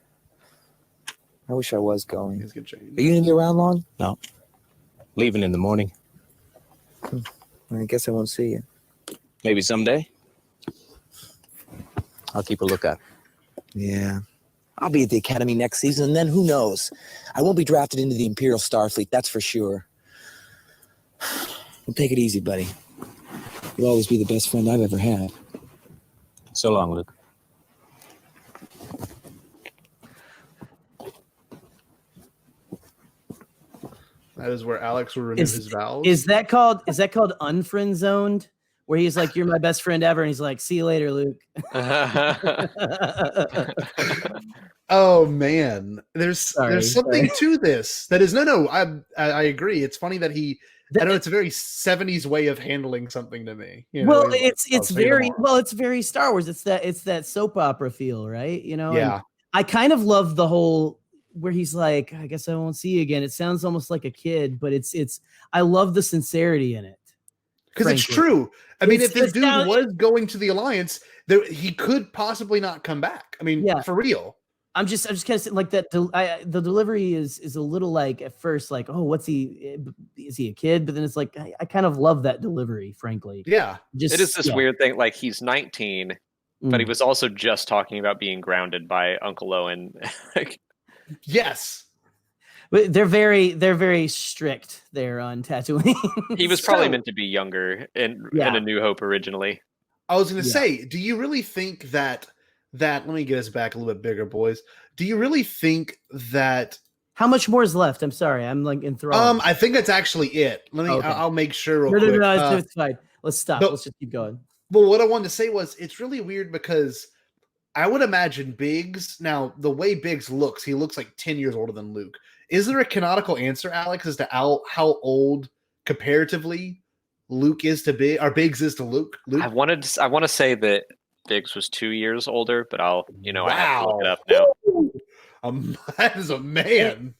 Speaker 5: I wish I was going.
Speaker 1: Things can change.
Speaker 5: Are you going to be around long?
Speaker 7: No. Leaving in the morning.
Speaker 5: I guess I won't see you.
Speaker 7: Maybe someday. I'll keep a lookout.
Speaker 5: Yeah. I'll be at the Academy next season, and then who knows? I won't be drafted into the Imperial Starfleet, that's for sure. Well, take it easy, buddy. You'll always be the best friend I've ever had.
Speaker 7: So long, Luke.
Speaker 1: That is where Alex will renew his vows.
Speaker 3: Is that called unfriend zoned? Where he's like, "You're my best friend ever," and he's like, "See you later, Luke."
Speaker 1: Oh man, there's something to this that is no. I agree. It's funny that I know it's a very 70s way of handling something to me. You know,
Speaker 3: it's very Star Wars. It's that soap opera feel, right? You know.
Speaker 1: Yeah.
Speaker 3: And I kind of love the whole where he's like, "I guess I won't see you again." It sounds almost like a kid, but it's. I love the sincerity in it.
Speaker 1: Because it's true. I mean, if this dude was going to the Alliance, he could possibly not come back. I mean, for real.
Speaker 3: I'm just kind of like that. The delivery is a little like at first like, oh, what's he? Is he a kid? But then it's like I kind of love that delivery, frankly.
Speaker 1: Yeah,
Speaker 2: it is this weird thing. Like he's 19, but he was also just talking about being grounded by Uncle Owen.
Speaker 1: Yes.
Speaker 3: But they're very strict there on Tatooine.
Speaker 2: He was probably meant to be younger in A New Hope originally.
Speaker 1: I was going to say, do you really think that let me get us back a little bit bigger, boys. Do you really think that
Speaker 3: how much more is left? I'm sorry, I'm like enthralled.
Speaker 1: I think that's actually it. Let me. Okay. I'll make sure. Real quick.
Speaker 3: No, it's fine. Let's stop. Let's just keep going.
Speaker 1: Well, what I wanted to say was, it's really weird because I would imagine Biggs. Now, the way Biggs looks, he looks like 10 years older than Luke. Is there a canonical answer, Alex, as to how old comparatively Luke is to Biggs, or Biggs is to Luke.
Speaker 2: I want to say that Biggs was 2 years older, but I have to look it
Speaker 1: Wow.
Speaker 2: up now.
Speaker 1: That is a man.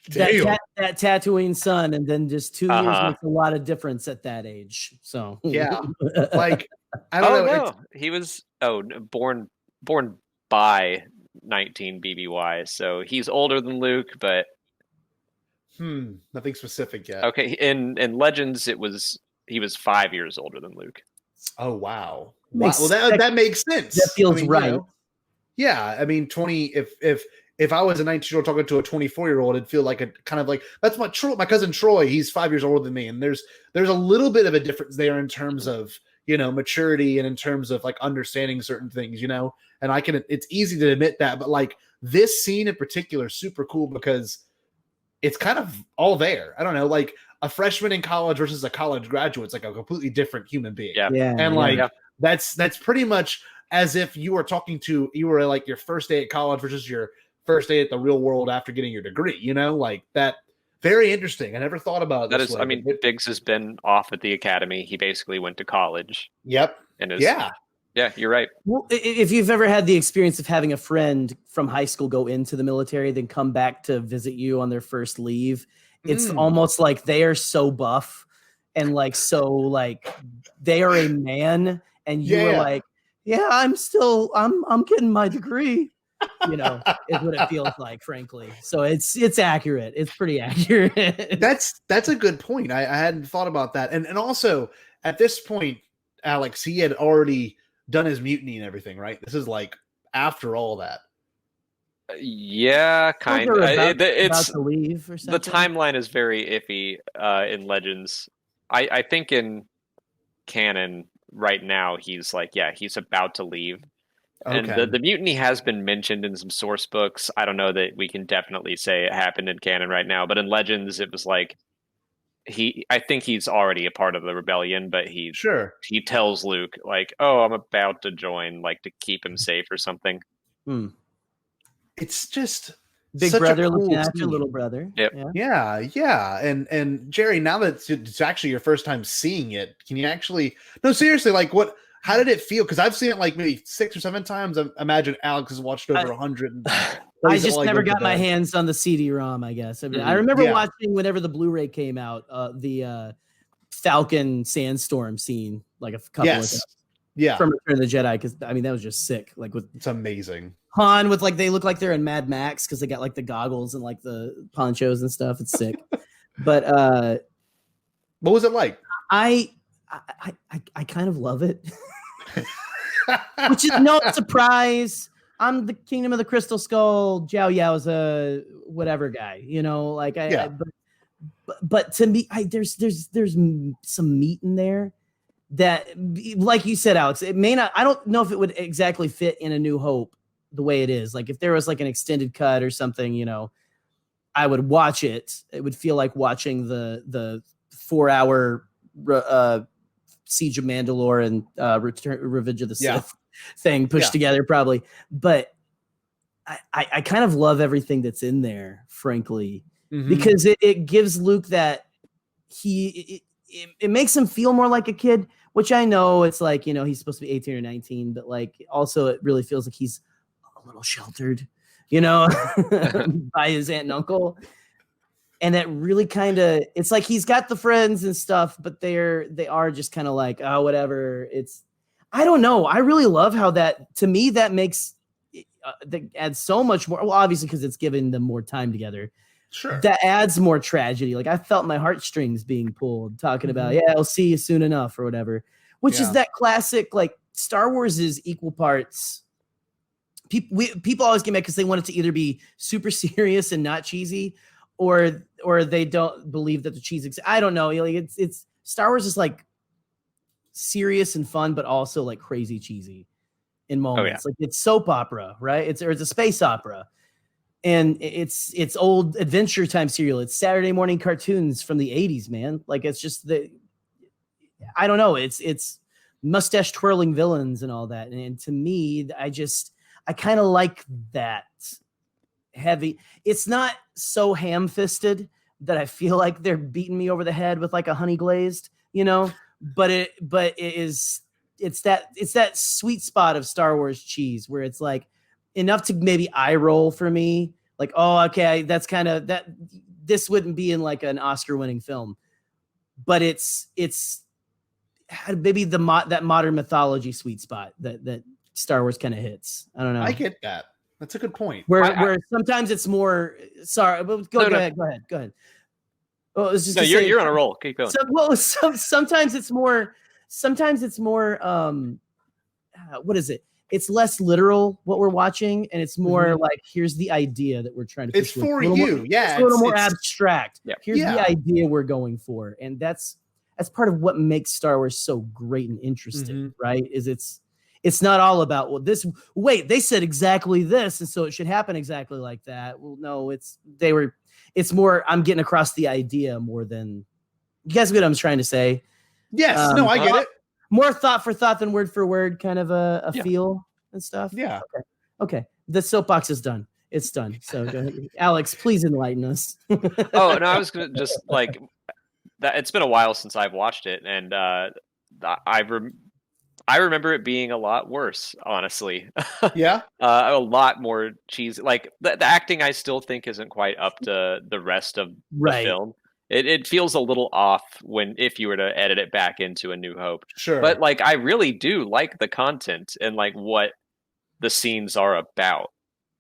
Speaker 3: That Tatooine son, and then just 2 years
Speaker 2: Uh-huh.
Speaker 3: makes a lot of difference at that age. So
Speaker 1: Yeah, like I don't know.
Speaker 2: No, he was born by 19 BBY, so he's older than Luke, but
Speaker 1: nothing specific yet.
Speaker 2: okay. In Legends, he was 5 years older than Luke.
Speaker 1: Oh wow.
Speaker 3: Makes-
Speaker 1: Well, that makes sense.
Speaker 3: that feels right.
Speaker 1: Yeah, I mean, 20. If I was a 19-year-old talking to a 24-year-old, it'd feel like a kind of like that's my cousin Troy. He's 5 years older than me, and there's a little bit of a difference there in terms of maturity and in terms of like understanding certain things, and it's easy to admit that, but like this scene in particular is super cool because it's kind of all there. I don't know, like a freshman in college versus a college graduate, it's like a completely different human being. That's pretty much as if you were like your first day at college versus your first day at the real world after getting your degree, like that. Very interesting. I never thought about it this way.
Speaker 2: I mean, Biggs has been off at the academy. He basically went to college.
Speaker 1: Yep.
Speaker 2: And
Speaker 1: yeah,
Speaker 2: you're right.
Speaker 3: Well, if you've ever had the experience of having a friend from high school go into the military, then come back to visit you on their first leave, it's almost like they are so buff and like so like they are a man, and you were like, yeah, I'm getting my degree. Is what it feels like, frankly. So it's accurate. It's pretty accurate.
Speaker 1: That's a good point. I hadn't thought about that. And also at this point, Alex, he had already done his mutiny and everything, right? This is like after all that.
Speaker 2: Yeah, kind of.
Speaker 3: About to leave or something.
Speaker 2: The timeline is very iffy in Legends. I think in canon right now he's about to leave. And the mutiny has been mentioned in some source books. I don't know that we can definitely say it happened in canon right now, but in Legends, it was like I think he's already a part of the rebellion, but he tells Luke like, "Oh, I'm about to join," like to keep him safe or something.
Speaker 1: It's just
Speaker 3: big brother looking after little brother.
Speaker 2: Yep.
Speaker 1: Yeah. And Jerry, now that it's actually your first time seeing it, can you actually? No, seriously, like what? How did it feel? Because I've seen it like maybe 6 or 7 times. I imagine Alex has watched over 100.
Speaker 3: I just never got my hands on the CD-ROM, I guess. I mean, I remember watching whenever the Blu-ray came out, the Falcon Sandstorm scene, like a couple of times.
Speaker 1: Yeah.
Speaker 3: From Return of the Jedi, because I mean that was just sick. Like
Speaker 1: it's amazing.
Speaker 3: Han with like they look like they're in Mad Max because they got like the goggles and like the ponchos and stuff. It's sick. But
Speaker 1: what was it like?
Speaker 3: I kind of love it. Which is no surprise. I'm the Kingdom of the Crystal Skull, Zhao Yao's a whatever guy, but to me, there's some meat in there that, like you said, Alex, it may not. I don't know if it would exactly fit in A New Hope the way it is. Like if there was like an extended cut or something, I would watch it. It would feel like watching the 4-hour Siege of Mandalore and Revenge of the Sith thing pushed together, probably. But I kind of love everything that's in there, frankly, because it gives Luke that it makes him feel more like a kid, which I know it's like, he's supposed to be 18 or 19, but like also it really feels like he's a little sheltered, by his aunt and uncle. And that really kind of, it's like he's got the friends and stuff, but they are just kind of like, oh, whatever. I don't know. I really love how that, to me, that makes, that adds so much more. Well, obviously, because it's given them more time together.
Speaker 1: Sure.
Speaker 3: That adds more tragedy. Like I felt my heartstrings being pulled, talking about, I'll see you soon enough or whatever, which is that classic, like Star Wars is equal parts. People always get mad because they want it to either be super serious and not cheesy, or they don't believe that the cheese exists. I don't know. Like it's Star Wars is like serious and fun, but also like crazy cheesy in moments. Like it's soap opera, right? It's a space opera, and it's old Adventure Time serial. It's Saturday morning cartoons from the 80s, man. Like it's just I don't know. It's mustache twirling villains and all that. And to me, I kind of like that. Heavy. It's not so ham-fisted that I feel like they're beating me over the head with like a honey glazed, it's that sweet spot of Star Wars cheese where it's like enough to maybe eye roll for me. Like, oh, okay, that's kind of that. This wouldn't be in like an Oscar-winning film, but it's maybe that modern mythology sweet spot that Star Wars kind of hits. I don't know.
Speaker 1: I get that. That's a good point.
Speaker 3: Where sometimes it's more. Sorry, but go ahead. Well, it's just
Speaker 2: you're on a roll. Keep going.
Speaker 3: Sometimes it's more. What is it? It's less literal what we're watching, and it's more like here's the idea that we're trying to.
Speaker 1: It's for you, yeah.
Speaker 3: It's a little more abstract.
Speaker 2: Yeah.
Speaker 3: Here's the idea we're going for, and that's part of what makes Star Wars so great and interesting, right? Is it's not all about they said exactly this, and so it should happen exactly like that. Well, no, it's more I'm getting across the idea more than you guys get what I'm trying to say.
Speaker 1: Yes, I get it.
Speaker 3: More thought for thought than word for word, kind of a feel and stuff.
Speaker 1: Yeah.
Speaker 3: Okay. The soapbox is done. It's done. So go ahead. Alex, please enlighten us.
Speaker 2: Oh, no, I was gonna just like that. It's been a while since I've watched it, and I remember it being a lot worse, honestly.
Speaker 1: Yeah.
Speaker 2: A lot more cheesy. Like the acting, I still think isn't quite up to the rest of the film. It feels a little off if you were to edit it back into A New Hope.
Speaker 1: Sure.
Speaker 2: But like I really do like the content and like what the scenes are about.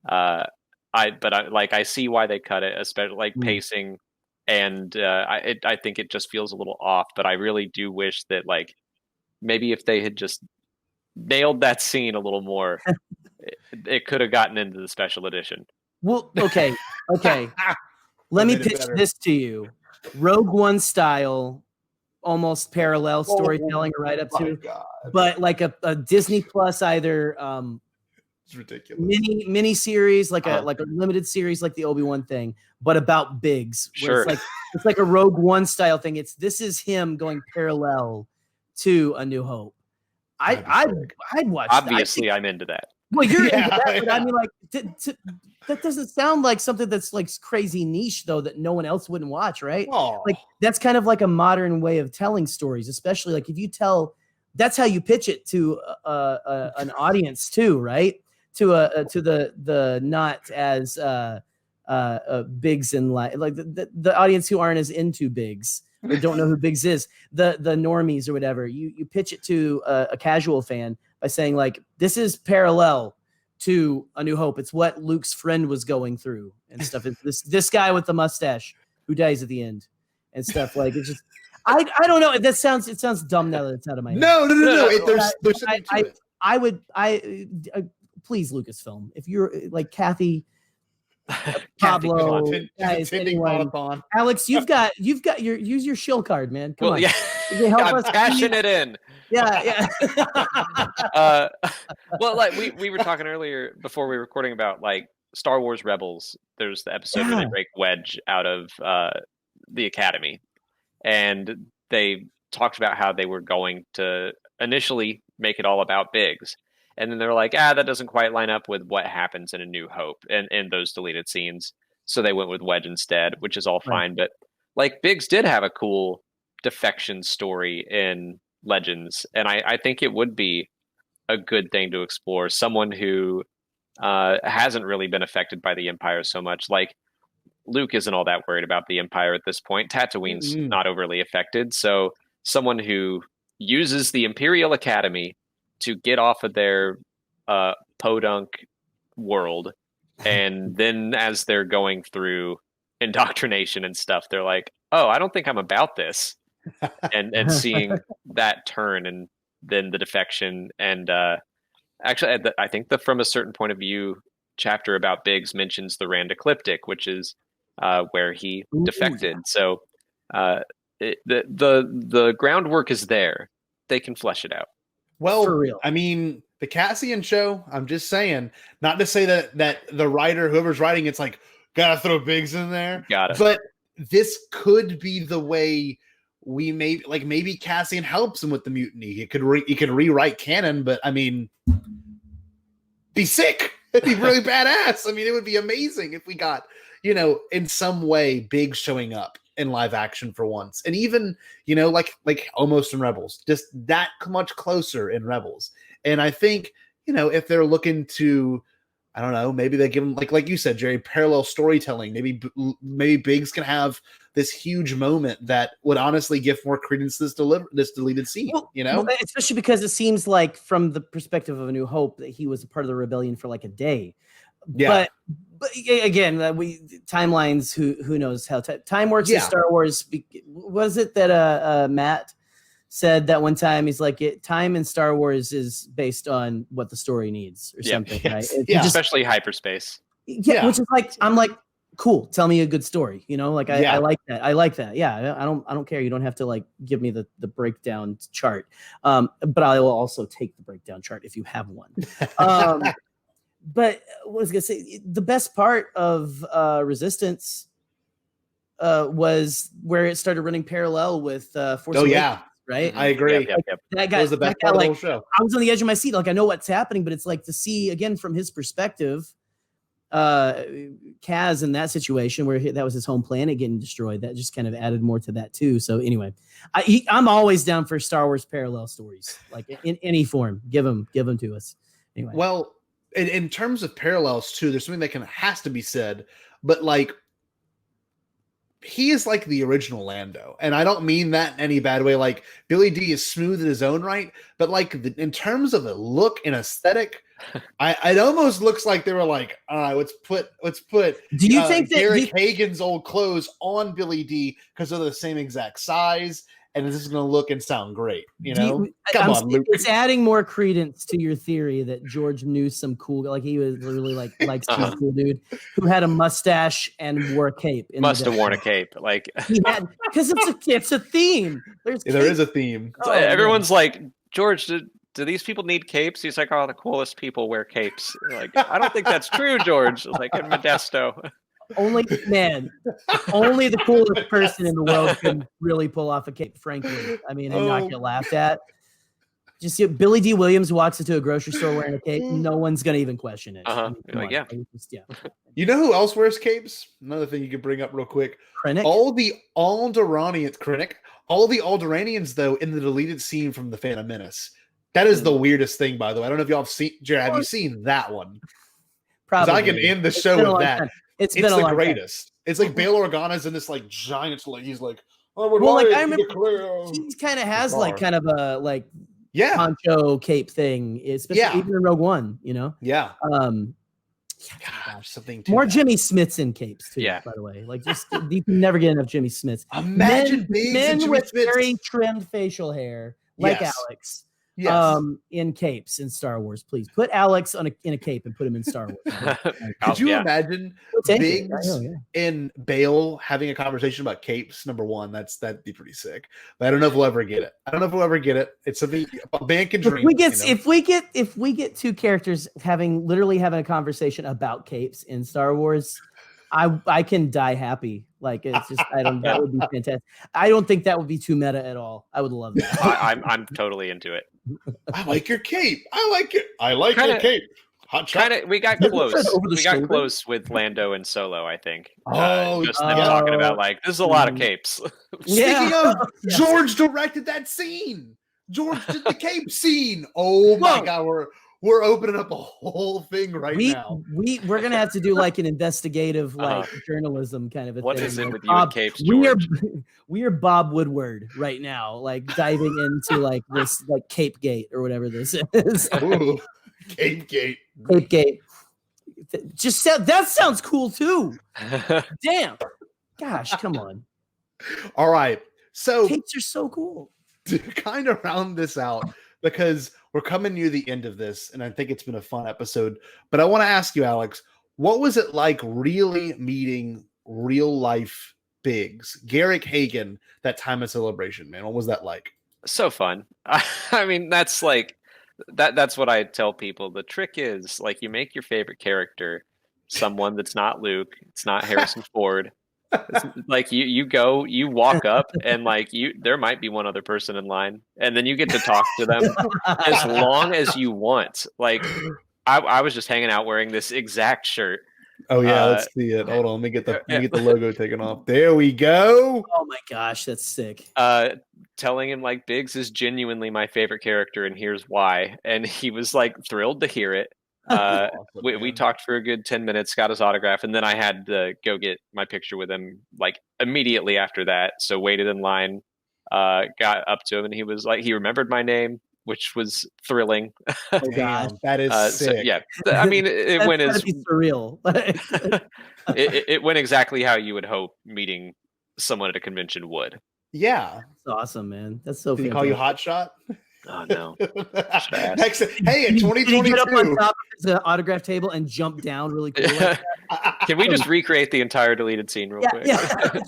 Speaker 2: I see why they cut it, especially like pacing, and I think it just feels a little off. But I really do wish that like maybe if they had just nailed that scene a little more, it could have gotten into the special edition.
Speaker 3: Well, okay. Let me pitch this to you. Rogue One style, almost parallel storytelling right up to, but like a Disney Plus either
Speaker 1: it's ridiculous
Speaker 3: mini series, like a limited series like the Obi-Wan thing, but about Biggs.
Speaker 2: Sure.
Speaker 3: It's like a Rogue One style thing. This is him going parallel to A New Hope. I'd watch.
Speaker 2: Obviously, I'm into that.
Speaker 3: Well, you're into that, but I mean, like, that doesn't sound like something that's like crazy niche, though, that no one else wouldn't watch, right?
Speaker 1: Oh.
Speaker 3: Like, that's kind of like a modern way of telling stories, especially like if you that's how you pitch it to an audience too, right? To the not as Biggs in life, like the audience who aren't as into Biggs or don't know who Biggs is, the normies or whatever. You pitch it to a casual fan by saying like, this is parallel to A New Hope. It's what Luke's friend was going through and stuff. It's this guy with the mustache who dies at the end and stuff. Like, it's just, I don't know. It sounds dumb now that it's out of my head.
Speaker 1: No. There's
Speaker 3: please, Lucasfilm, if you're like Kathy, Pablo, guys, anyone, Alex, you've got use your shill card, man. Come on.
Speaker 2: Yeah. I'm cashing it in.
Speaker 3: Yeah.
Speaker 2: Well, like we were talking earlier before we were recording about like Star Wars Rebels. There's the episode where they break Wedge out of the Academy, and they talked about how they were going to initially make it all about Biggs. And then they're like, that doesn't quite line up with what happens in A New Hope and in those deleted scenes. So they went with Wedge instead, which is all fine. But like Biggs did have a cool defection story in Legends. And I think it would be a good thing to explore. Someone who hasn't really been affected by the Empire so much. Like Luke isn't all that worried about the Empire at this point. Tatooine's not overly affected. So someone who uses the Imperial Academy to get off of their podunk world, and then as they're going through indoctrination and stuff, they're like, oh, I don't think I'm about this. and seeing that turn, and then the defection. And actually, I think the From a Certain Point of View chapter about Biggs mentions the Rand Ecliptic, which is where he defected. So the groundwork is there. They can flesh it out.
Speaker 1: Well,
Speaker 3: for real.
Speaker 1: I mean, the Cassian show, I'm just saying, not to say that the writer, whoever's writing, it's like, gotta throw Biggs in there.
Speaker 2: Got it.
Speaker 1: But this could be the way we maybe Cassian helps him with the mutiny. He could rewrite canon, but I mean, be sick. It'd be really badass. I mean, it would be amazing if we got, in some way Biggs showing up in live action for once. And even, you know, like almost in Rebels, just that much closer in Rebels. And I think, you know, if they're looking to, I don't know, maybe they give them, like you said, Jerry, parallel storytelling. Maybe Biggs can have this huge moment that would honestly give more credence to this deleted scene, you know?
Speaker 3: Well, especially because it seems like from the perspective of A New Hope that he was a part of the rebellion for like a day.
Speaker 1: Yeah.
Speaker 3: But again, timelines, who knows how time works in Star Wars. Was it that Matt said that one time? He's like, time in Star Wars is based on what the story needs or something, right?
Speaker 2: Especially hyperspace.
Speaker 3: Yeah, which is like, I'm like, cool, tell me a good story, you know, like I like that. I like that. Yeah, I don't care. You don't have to like give me the breakdown chart. But I will also take the breakdown chart if you have one. But what I was gonna say, the best part of Resistance was where it started running parallel with Force Awakens, right?
Speaker 1: I agree.
Speaker 3: That
Speaker 1: was the best part of the whole show.
Speaker 3: I was on the edge of my seat, like I know what's happening, but it's like to see again from his perspective, Kaz in that situation where that was his home planet getting destroyed. That just kind of added more to that too. So anyway, I'm always down for Star Wars parallel stories, like in any form. Give them to us. Anyway,
Speaker 1: well. In terms of parallels too, there's something that has to be said, but like he is like the original Lando, and I don't mean that in any bad way. Like Billy D is smooth in his own right, but like in terms of a look and aesthetic, it almost looks like they were like, all right, let's put.
Speaker 3: Do you think that
Speaker 1: Garrick Hagen's old clothes on Billy D because they're the same exact size? And this is going to look and sound great, you know? Come on, Luke.
Speaker 3: It's adding more credence to your theory that George knew some cool, like he was literally like some cool dude who had a mustache and wore a cape.
Speaker 2: Must have worn a cape, like
Speaker 3: he had, because it's a theme.
Speaker 1: There is a theme.
Speaker 2: Everyone's like, George, do these people need capes? He's like, oh, the coolest people wear capes. Like, I don't think that's true, George. Like in Modesto.
Speaker 3: Only the coolest person in the world can really pull off a cape, frankly. I mean, and not get laughed at. Just see Billy D. Williams walks into a grocery store wearing a cape. No one's gonna even question it. I mean,
Speaker 2: like, yeah.
Speaker 1: You know who else wears capes? Another thing you could bring up real quick.
Speaker 3: Krennic?
Speaker 1: All the Alderaanians, though, in the deleted scene from The Phantom Menace. That is the weirdest thing, by the way. I don't know if y'all have seen, Jared, have you seen that one?
Speaker 3: Probably.
Speaker 1: I can end the show with that.
Speaker 3: It's been the
Speaker 1: greatest. It's like Bail Organa's in this like giant, like he's like, I
Speaker 3: remember he kind of has like kind of a like poncho cape thing, especially even in Rogue One, you know?
Speaker 1: Yeah.
Speaker 3: Gosh, something more Jimmy Smiths in capes too. By the way, like just you can never get enough Jimmy Smiths.
Speaker 1: Imagine
Speaker 3: men with very trimmed facial hair, like Alex. In capes in Star Wars, please put Alex in a cape and put him in Star Wars.
Speaker 1: Could you imagine Biggs and Bale having a conversation about capes? Number one, that'd be pretty sick. But I don't know if we'll ever get it. It's something a band can dream.
Speaker 3: If we get two characters having a conversation about capes in Star Wars, I can die happy. Like it's just that would be fantastic. I don't think that would be too meta at all. I would love that.
Speaker 2: I'm totally into it.
Speaker 1: I like your cape. I like it. I like your cape. Hot shot.
Speaker 2: We got close. We got close with Lando and Solo, I think. Just them talking about like this is a lot of capes.
Speaker 1: Speaking of, George directed that scene. George did the cape scene. Oh my God, we're opening up a whole thing now.
Speaker 3: We're gonna have to do like an investigative journalism kind of a thing.
Speaker 2: What is it with you and capes, George?
Speaker 3: We are Bob Woodward right now, like diving into like this like Cape Gate or whatever this is.
Speaker 1: Ooh, Cape Gate.
Speaker 3: Cape Gate. Just that sounds cool too. Damn. Gosh, come on.
Speaker 1: All right. So
Speaker 3: capes are so cool.
Speaker 1: To kind of round this out, because we're coming near the end of this, and I think it's been a fun episode. But I want to ask you, Alex, what was it like really meeting real life Biggs, Garrick Hagen, that time of Celebration, man? What was that like?
Speaker 2: So fun. I mean, that's like that's what I tell people. The trick is like you make your favorite character someone that's not Luke, it's not Harrison Ford. It's like you walk up and like there might be one other person in line, and then you get to talk to them as long as you want. Like I was just hanging out wearing this exact shirt
Speaker 1: Oh yeah, let's see it. Hold on, let me get the logo taken off. There we go.
Speaker 3: Oh my gosh, that's sick.
Speaker 2: Telling him like Biggs is genuinely my favorite character, and here's why. And he was like thrilled to hear it.
Speaker 1: Awesome,
Speaker 2: we talked for a good 10 minutes, got his autograph, and then I had to go get my picture with him like immediately after that. So waited in line, got up to him, and he was like, he remembered my name, which was thrilling.
Speaker 3: Oh god,
Speaker 1: that is sick.
Speaker 2: So, yeah, I mean, it went as
Speaker 3: surreal.
Speaker 2: it went exactly how you would hope meeting someone at a convention would.
Speaker 1: Yeah,
Speaker 3: that's awesome, man. That's so.
Speaker 1: Did he call you Hot Shot?
Speaker 2: Oh no.
Speaker 1: Hey, in 2022,
Speaker 3: did he get up on top of his autograph table and jump down really cool? Like
Speaker 2: Can we just recreate the entire deleted scene real quick?
Speaker 3: Yeah.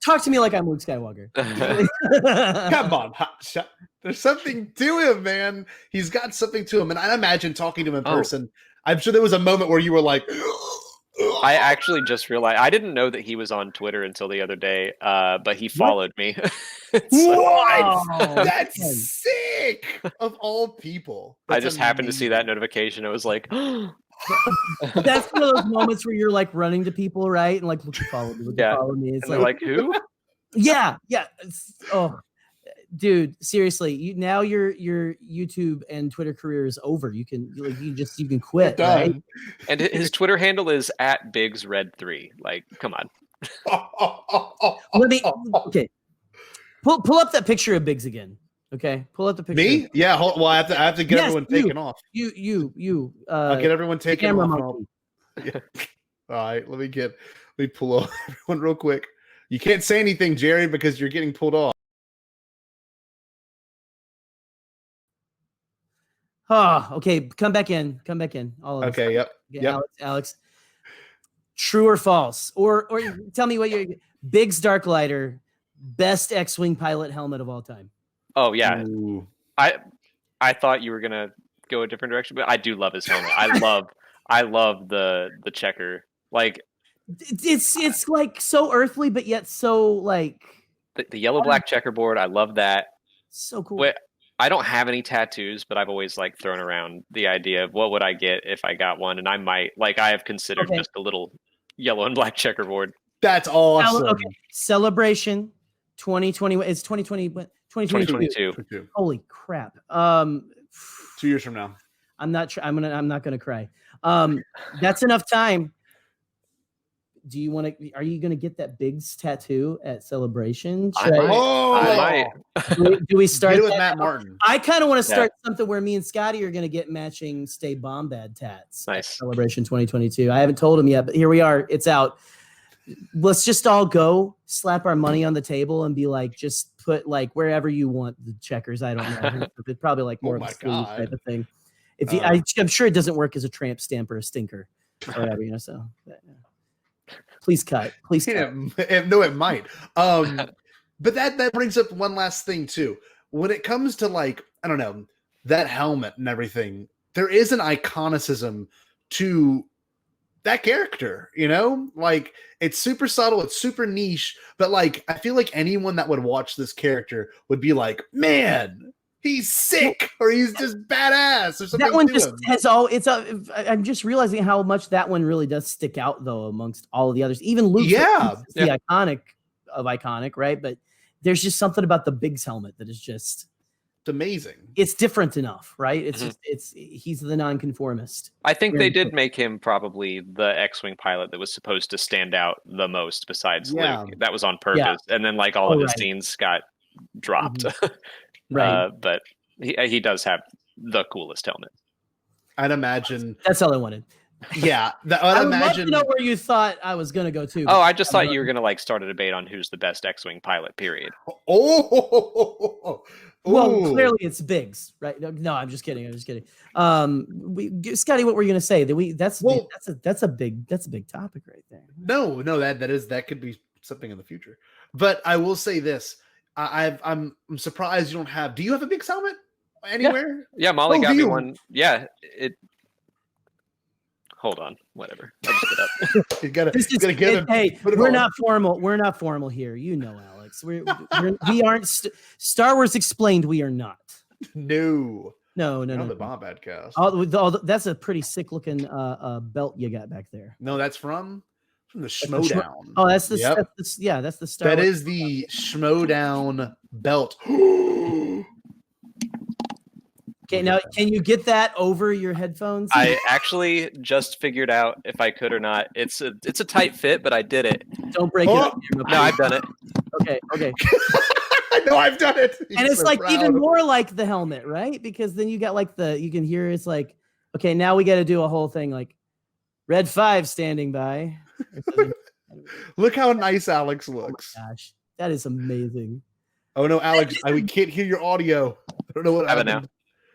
Speaker 3: Talk to me like I'm Luke Skywalker.
Speaker 1: Come on, Hot Shot. There's something to him, man. He's got something to him, and I imagine talking to him in person. I'm sure there was a moment where you were like.
Speaker 2: I actually just realized I didn't know that he was on Twitter until the other day, but he followed me.
Speaker 1: What? That's sick! Of all people.
Speaker 2: I just happened to see that notification. It was like,
Speaker 3: that's one of those moments where you're like running to people, right? And like, look, follow me. Follow me. It's
Speaker 2: and like who?
Speaker 3: Yeah. Oh, dude, seriously, your YouTube and Twitter career is over. You can quit. Right?
Speaker 2: And his Twitter handle is @BiggsRed3. Like, come on.
Speaker 3: Okay. Pull up that picture of Biggs again. Okay, pull up the picture.
Speaker 1: Me? Yeah. Well, I have to get everyone taken off.
Speaker 3: You.
Speaker 1: I'll get everyone taken off.
Speaker 3: Yeah.
Speaker 1: All right. Let me pull off everyone real quick. You can't say anything, Jerry, because you're getting pulled off.
Speaker 3: Oh, okay. Come back in. All of
Speaker 1: okay.
Speaker 3: us.
Speaker 1: Yep.
Speaker 3: Alex. True or false? Or tell me what Biggs Darklighter, best X-wing pilot helmet of all time.
Speaker 2: Oh yeah.
Speaker 1: Ooh.
Speaker 2: I thought you were gonna go a different direction, but I do love his helmet. I love the checker. Like
Speaker 3: it's like so earthly, but yet so like
Speaker 2: the yellow black checkerboard. I love that.
Speaker 3: So cool.
Speaker 2: Wait, I don't have any tattoos, but I've always like thrown around the idea of what would I get if I got one, and I might I have considered just a little yellow and black checheckerboard.
Speaker 1: That's awesome.
Speaker 3: Okay. Celebration 2020. It's 2022. Holy crap.
Speaker 1: 2 years from now.
Speaker 3: I'm not gonna cry. That's enough time. Are you gonna get that Biggs tattoo at Celebration?
Speaker 2: I might.
Speaker 3: Do we start
Speaker 1: get it with Matt Martin?
Speaker 3: I kind of want to start something where me and Scotty are gonna get matching Stay Bombad tats.
Speaker 2: Nice.
Speaker 3: Celebration 2022. I haven't told him yet, but here we are. It's out. Let's just all go slap our money on the table and be like, just put like wherever you want the checkers. I don't know. It's probably like more of a sleeve type of thing. I'm sure it doesn't work as a tramp stamp or a stinker or whatever, so. Please cut.
Speaker 1: No, it might. But that brings up one last thing too. When it comes to like, I don't know, that helmet and everything, there is an iconicism to that character, like it's super subtle, it's super niche, but like I feel like anyone that would watch this character would be like, man, he's sick or he's just badass or something.
Speaker 3: That one just has I'm just realizing how much that one really does stick out though amongst all of the others. Even Luke, the iconic of iconic, right? But there's just something about the Biggs helmet that is just
Speaker 1: amazing.
Speaker 3: It's different enough, right? It's just he's the nonconformist.
Speaker 2: I think they did make him probably the X-wing pilot that was supposed to stand out the most besides Luke. That was on purpose. And then like all of his scenes got dropped.
Speaker 3: Right.
Speaker 2: But he does have the coolest helmet.
Speaker 1: I'd imagine
Speaker 3: that's all I wanted.
Speaker 1: Yeah,
Speaker 3: I would love to know where you thought I was going to go to.
Speaker 2: Oh, I just thought you were going to like start a debate on who's the best X-wing pilot. Period.
Speaker 3: Well, clearly it's Biggs, right? No, I'm just kidding. Scotty, what were you going to say? That's a big topic right there.
Speaker 1: No, that could be something in the future. But I will say this: I'm surprised you don't have. Do you have a Biggs helmet anywhere?
Speaker 2: Yeah, Molly got me one. Yeah, it. Hold on, whatever. I'll just get up.
Speaker 1: you gotta get him.
Speaker 3: Hey, we're not formal. We're not formal here. You know, Alex. We aren't Star Wars Explained. We are not.
Speaker 1: No.
Speaker 3: No.
Speaker 1: The Bombadcast.
Speaker 3: That's a pretty sick looking belt you got back there.
Speaker 1: No, that's from the Schmodown.
Speaker 3: That's the that's the Star
Speaker 1: That
Speaker 3: Wars.
Speaker 1: is the Schmodown belt.
Speaker 3: Okay, now can you get that over your headphones?
Speaker 2: I actually just figured out if I could or not. It's a tight fit, but I did it.
Speaker 3: Don't break it up.
Speaker 2: No, I've done it.
Speaker 3: Okay.
Speaker 1: I know I've done it.
Speaker 3: And it's like even more like the helmet, right? Because then you got like you can hear it's like, okay, now we got to do a whole thing like Red 5 standing by.
Speaker 1: Look how nice Alex looks.
Speaker 3: Oh my gosh, that is amazing.
Speaker 1: Oh no, Alex, we can't hear your audio. I don't know what
Speaker 2: happened
Speaker 1: now.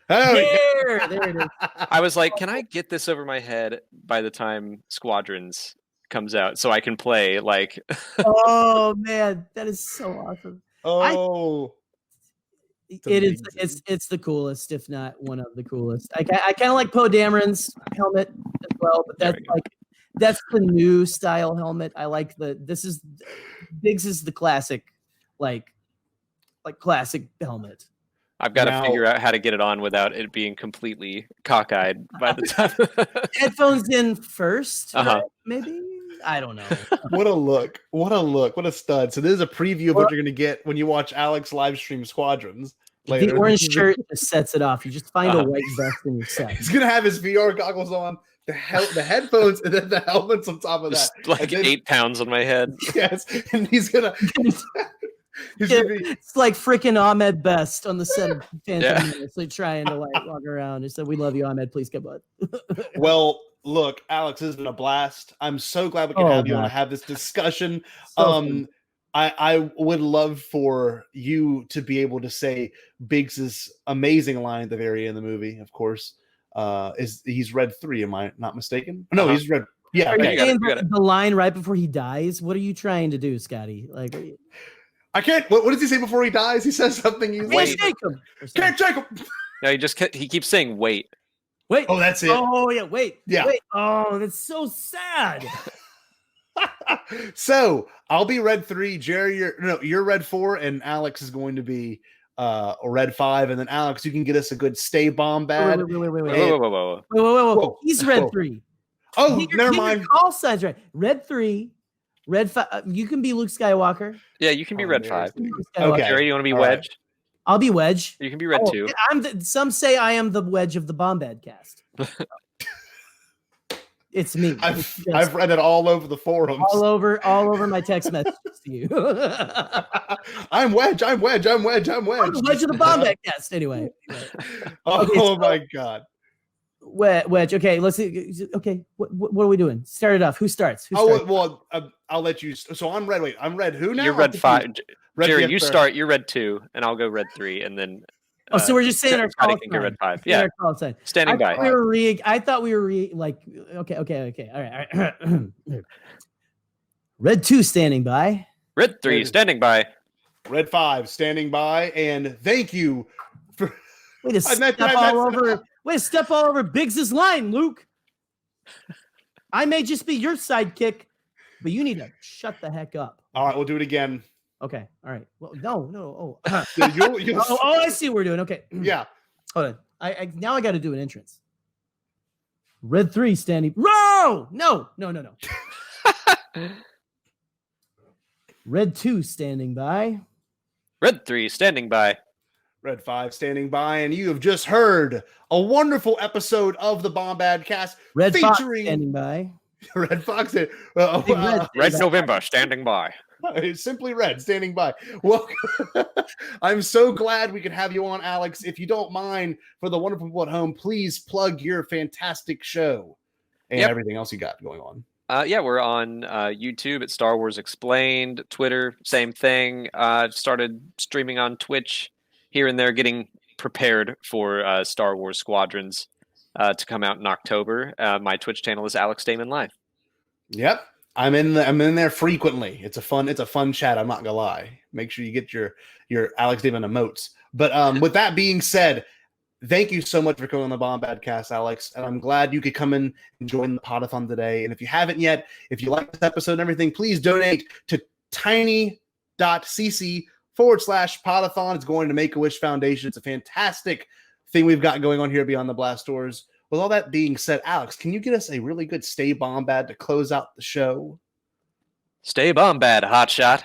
Speaker 3: There it is.
Speaker 2: I was like, can I get this over my head by the time Squadrons comes out so I can play like
Speaker 3: Oh man, that is so awesome. It's the coolest, if not one of the coolest. I kind of like Poe Dameron's helmet as well, but that's the new style helmet. I like Biggs is the classic, like classic helmet.
Speaker 2: I've got to figure out how to get it on without it being completely cockeyed by the time.
Speaker 3: Headphones in first, right? Maybe. I don't know.
Speaker 1: What a look. What a stud. So this is a preview of what you're going to get when you watch Alex live stream Squadrons later.
Speaker 3: The orange shirt just sets it off. You just find a white vest in your set.
Speaker 1: He's going to have his VR goggles on, the headphones, and then the helmets on top of that.
Speaker 2: Just like 8 pounds on my head.
Speaker 1: Yes. And he's going to...
Speaker 3: It's like freaking Ahmed Best on the set of Phantom Menace, like trying to like walk around and say, "We love you, Ahmed. Please come on."
Speaker 1: Well, look, Alex, this has been a blast. I'm so glad we can have you on to have this discussion. I would love for you to be able to say Biggs's amazing line at the very end of the movie. Of course, he's Red 3. Am I not mistaken? No, he's Red. Yeah,
Speaker 3: are you saying the line right before he dies? What are you trying to do, Scotty? Like.
Speaker 1: I can't. What does he say before he dies? He says something. He's
Speaker 3: like, can't
Speaker 1: shake him.
Speaker 2: No, he keeps saying wait.
Speaker 3: Wait.
Speaker 1: Oh, that's it.
Speaker 3: Oh yeah. Wait.
Speaker 1: Yeah.
Speaker 3: Wait. Oh, that's so sad.
Speaker 1: So I'll be Red 3. Jerry, you're Red 4, and Alex is going to be Red 5. And then Alex, you can get us a good Stay Bombad.
Speaker 2: Whoa.
Speaker 3: He's Red 3.
Speaker 1: Oh, never mind.
Speaker 3: All signs right. Red 3. Red 5. You can be Luke Skywalker.
Speaker 2: Yeah, you can be Red 5.
Speaker 1: Okay.
Speaker 2: Jerry, you want to be Wedge?
Speaker 3: Right. I'll be Wedge.
Speaker 2: You can be Red 2.
Speaker 3: Some say I am the Wedge of the Bombadcast. It's me.
Speaker 1: I've read it all over the forums.
Speaker 3: All over my text messages to you.
Speaker 1: I'm Wedge. I'm the Wedge
Speaker 3: of the Bombadcast. Anyway.
Speaker 1: My God.
Speaker 3: Wedge. Okay, let's see. Okay, what are we doing? Start it off. Who starts?
Speaker 1: I'll let you. So I'm Red. Wait, I'm Red. Who now?
Speaker 2: You're Red 5. Jerry, you start. You're Red 2, and I'll go Red 3, and then.
Speaker 3: So we're just saying our call
Speaker 2: sign. Red 5.
Speaker 3: Yeah,
Speaker 2: standing by.
Speaker 3: I thought we were like. Okay. All right. Red 2 standing by.
Speaker 2: Red 3 standing by.
Speaker 1: Red 5 standing by, and thank you for.
Speaker 3: Way to step all over Biggs's line, Luke. I may just be your sidekick, but you need to shut the heck up.
Speaker 1: All right, we'll do it again.
Speaker 3: Okay. All right. Well, no.
Speaker 1: You'll
Speaker 3: I see what we're doing. Okay.
Speaker 1: Yeah.
Speaker 3: Hold on. I now I got to do an entrance. Red 3 standing. No. Red 2 standing by.
Speaker 2: Red 3 standing by.
Speaker 1: Red 5 standing by, and you have just heard a wonderful episode of the Bombadcast.
Speaker 3: Red Fox standing by.
Speaker 1: Red Fox.
Speaker 2: Red November standing by.
Speaker 1: Simply Red standing by. Well, I'm so glad we could have you on, Alex. If you don't mind, for the wonderful people at home, please plug your fantastic show and everything else you got going on.
Speaker 2: We're on YouTube at Star Wars Explained. Twitter, same thing. Started streaming on Twitch here and there, getting prepared for Star Wars Squadrons to come out in October. My Twitch channel is Alex Damon Live.
Speaker 1: Yep, I'm in there frequently. It's a fun chat. I'm not gonna lie. Make sure you get your Alex Damon emotes. But with that being said, thank you so much for coming on the Bombadcast, Alex. And I'm glad you could come in and join the podathon today. And if you haven't yet, if you like this episode and everything, please donate to tiny.cc/podathon. It's going to Make-A-Wish Foundation. It's a fantastic thing we've got going on here beyond the blast doors. With all that being said, Alex, can you get us a really good Stay Bombad to close out the show?
Speaker 2: Stay Bombad, hotshot.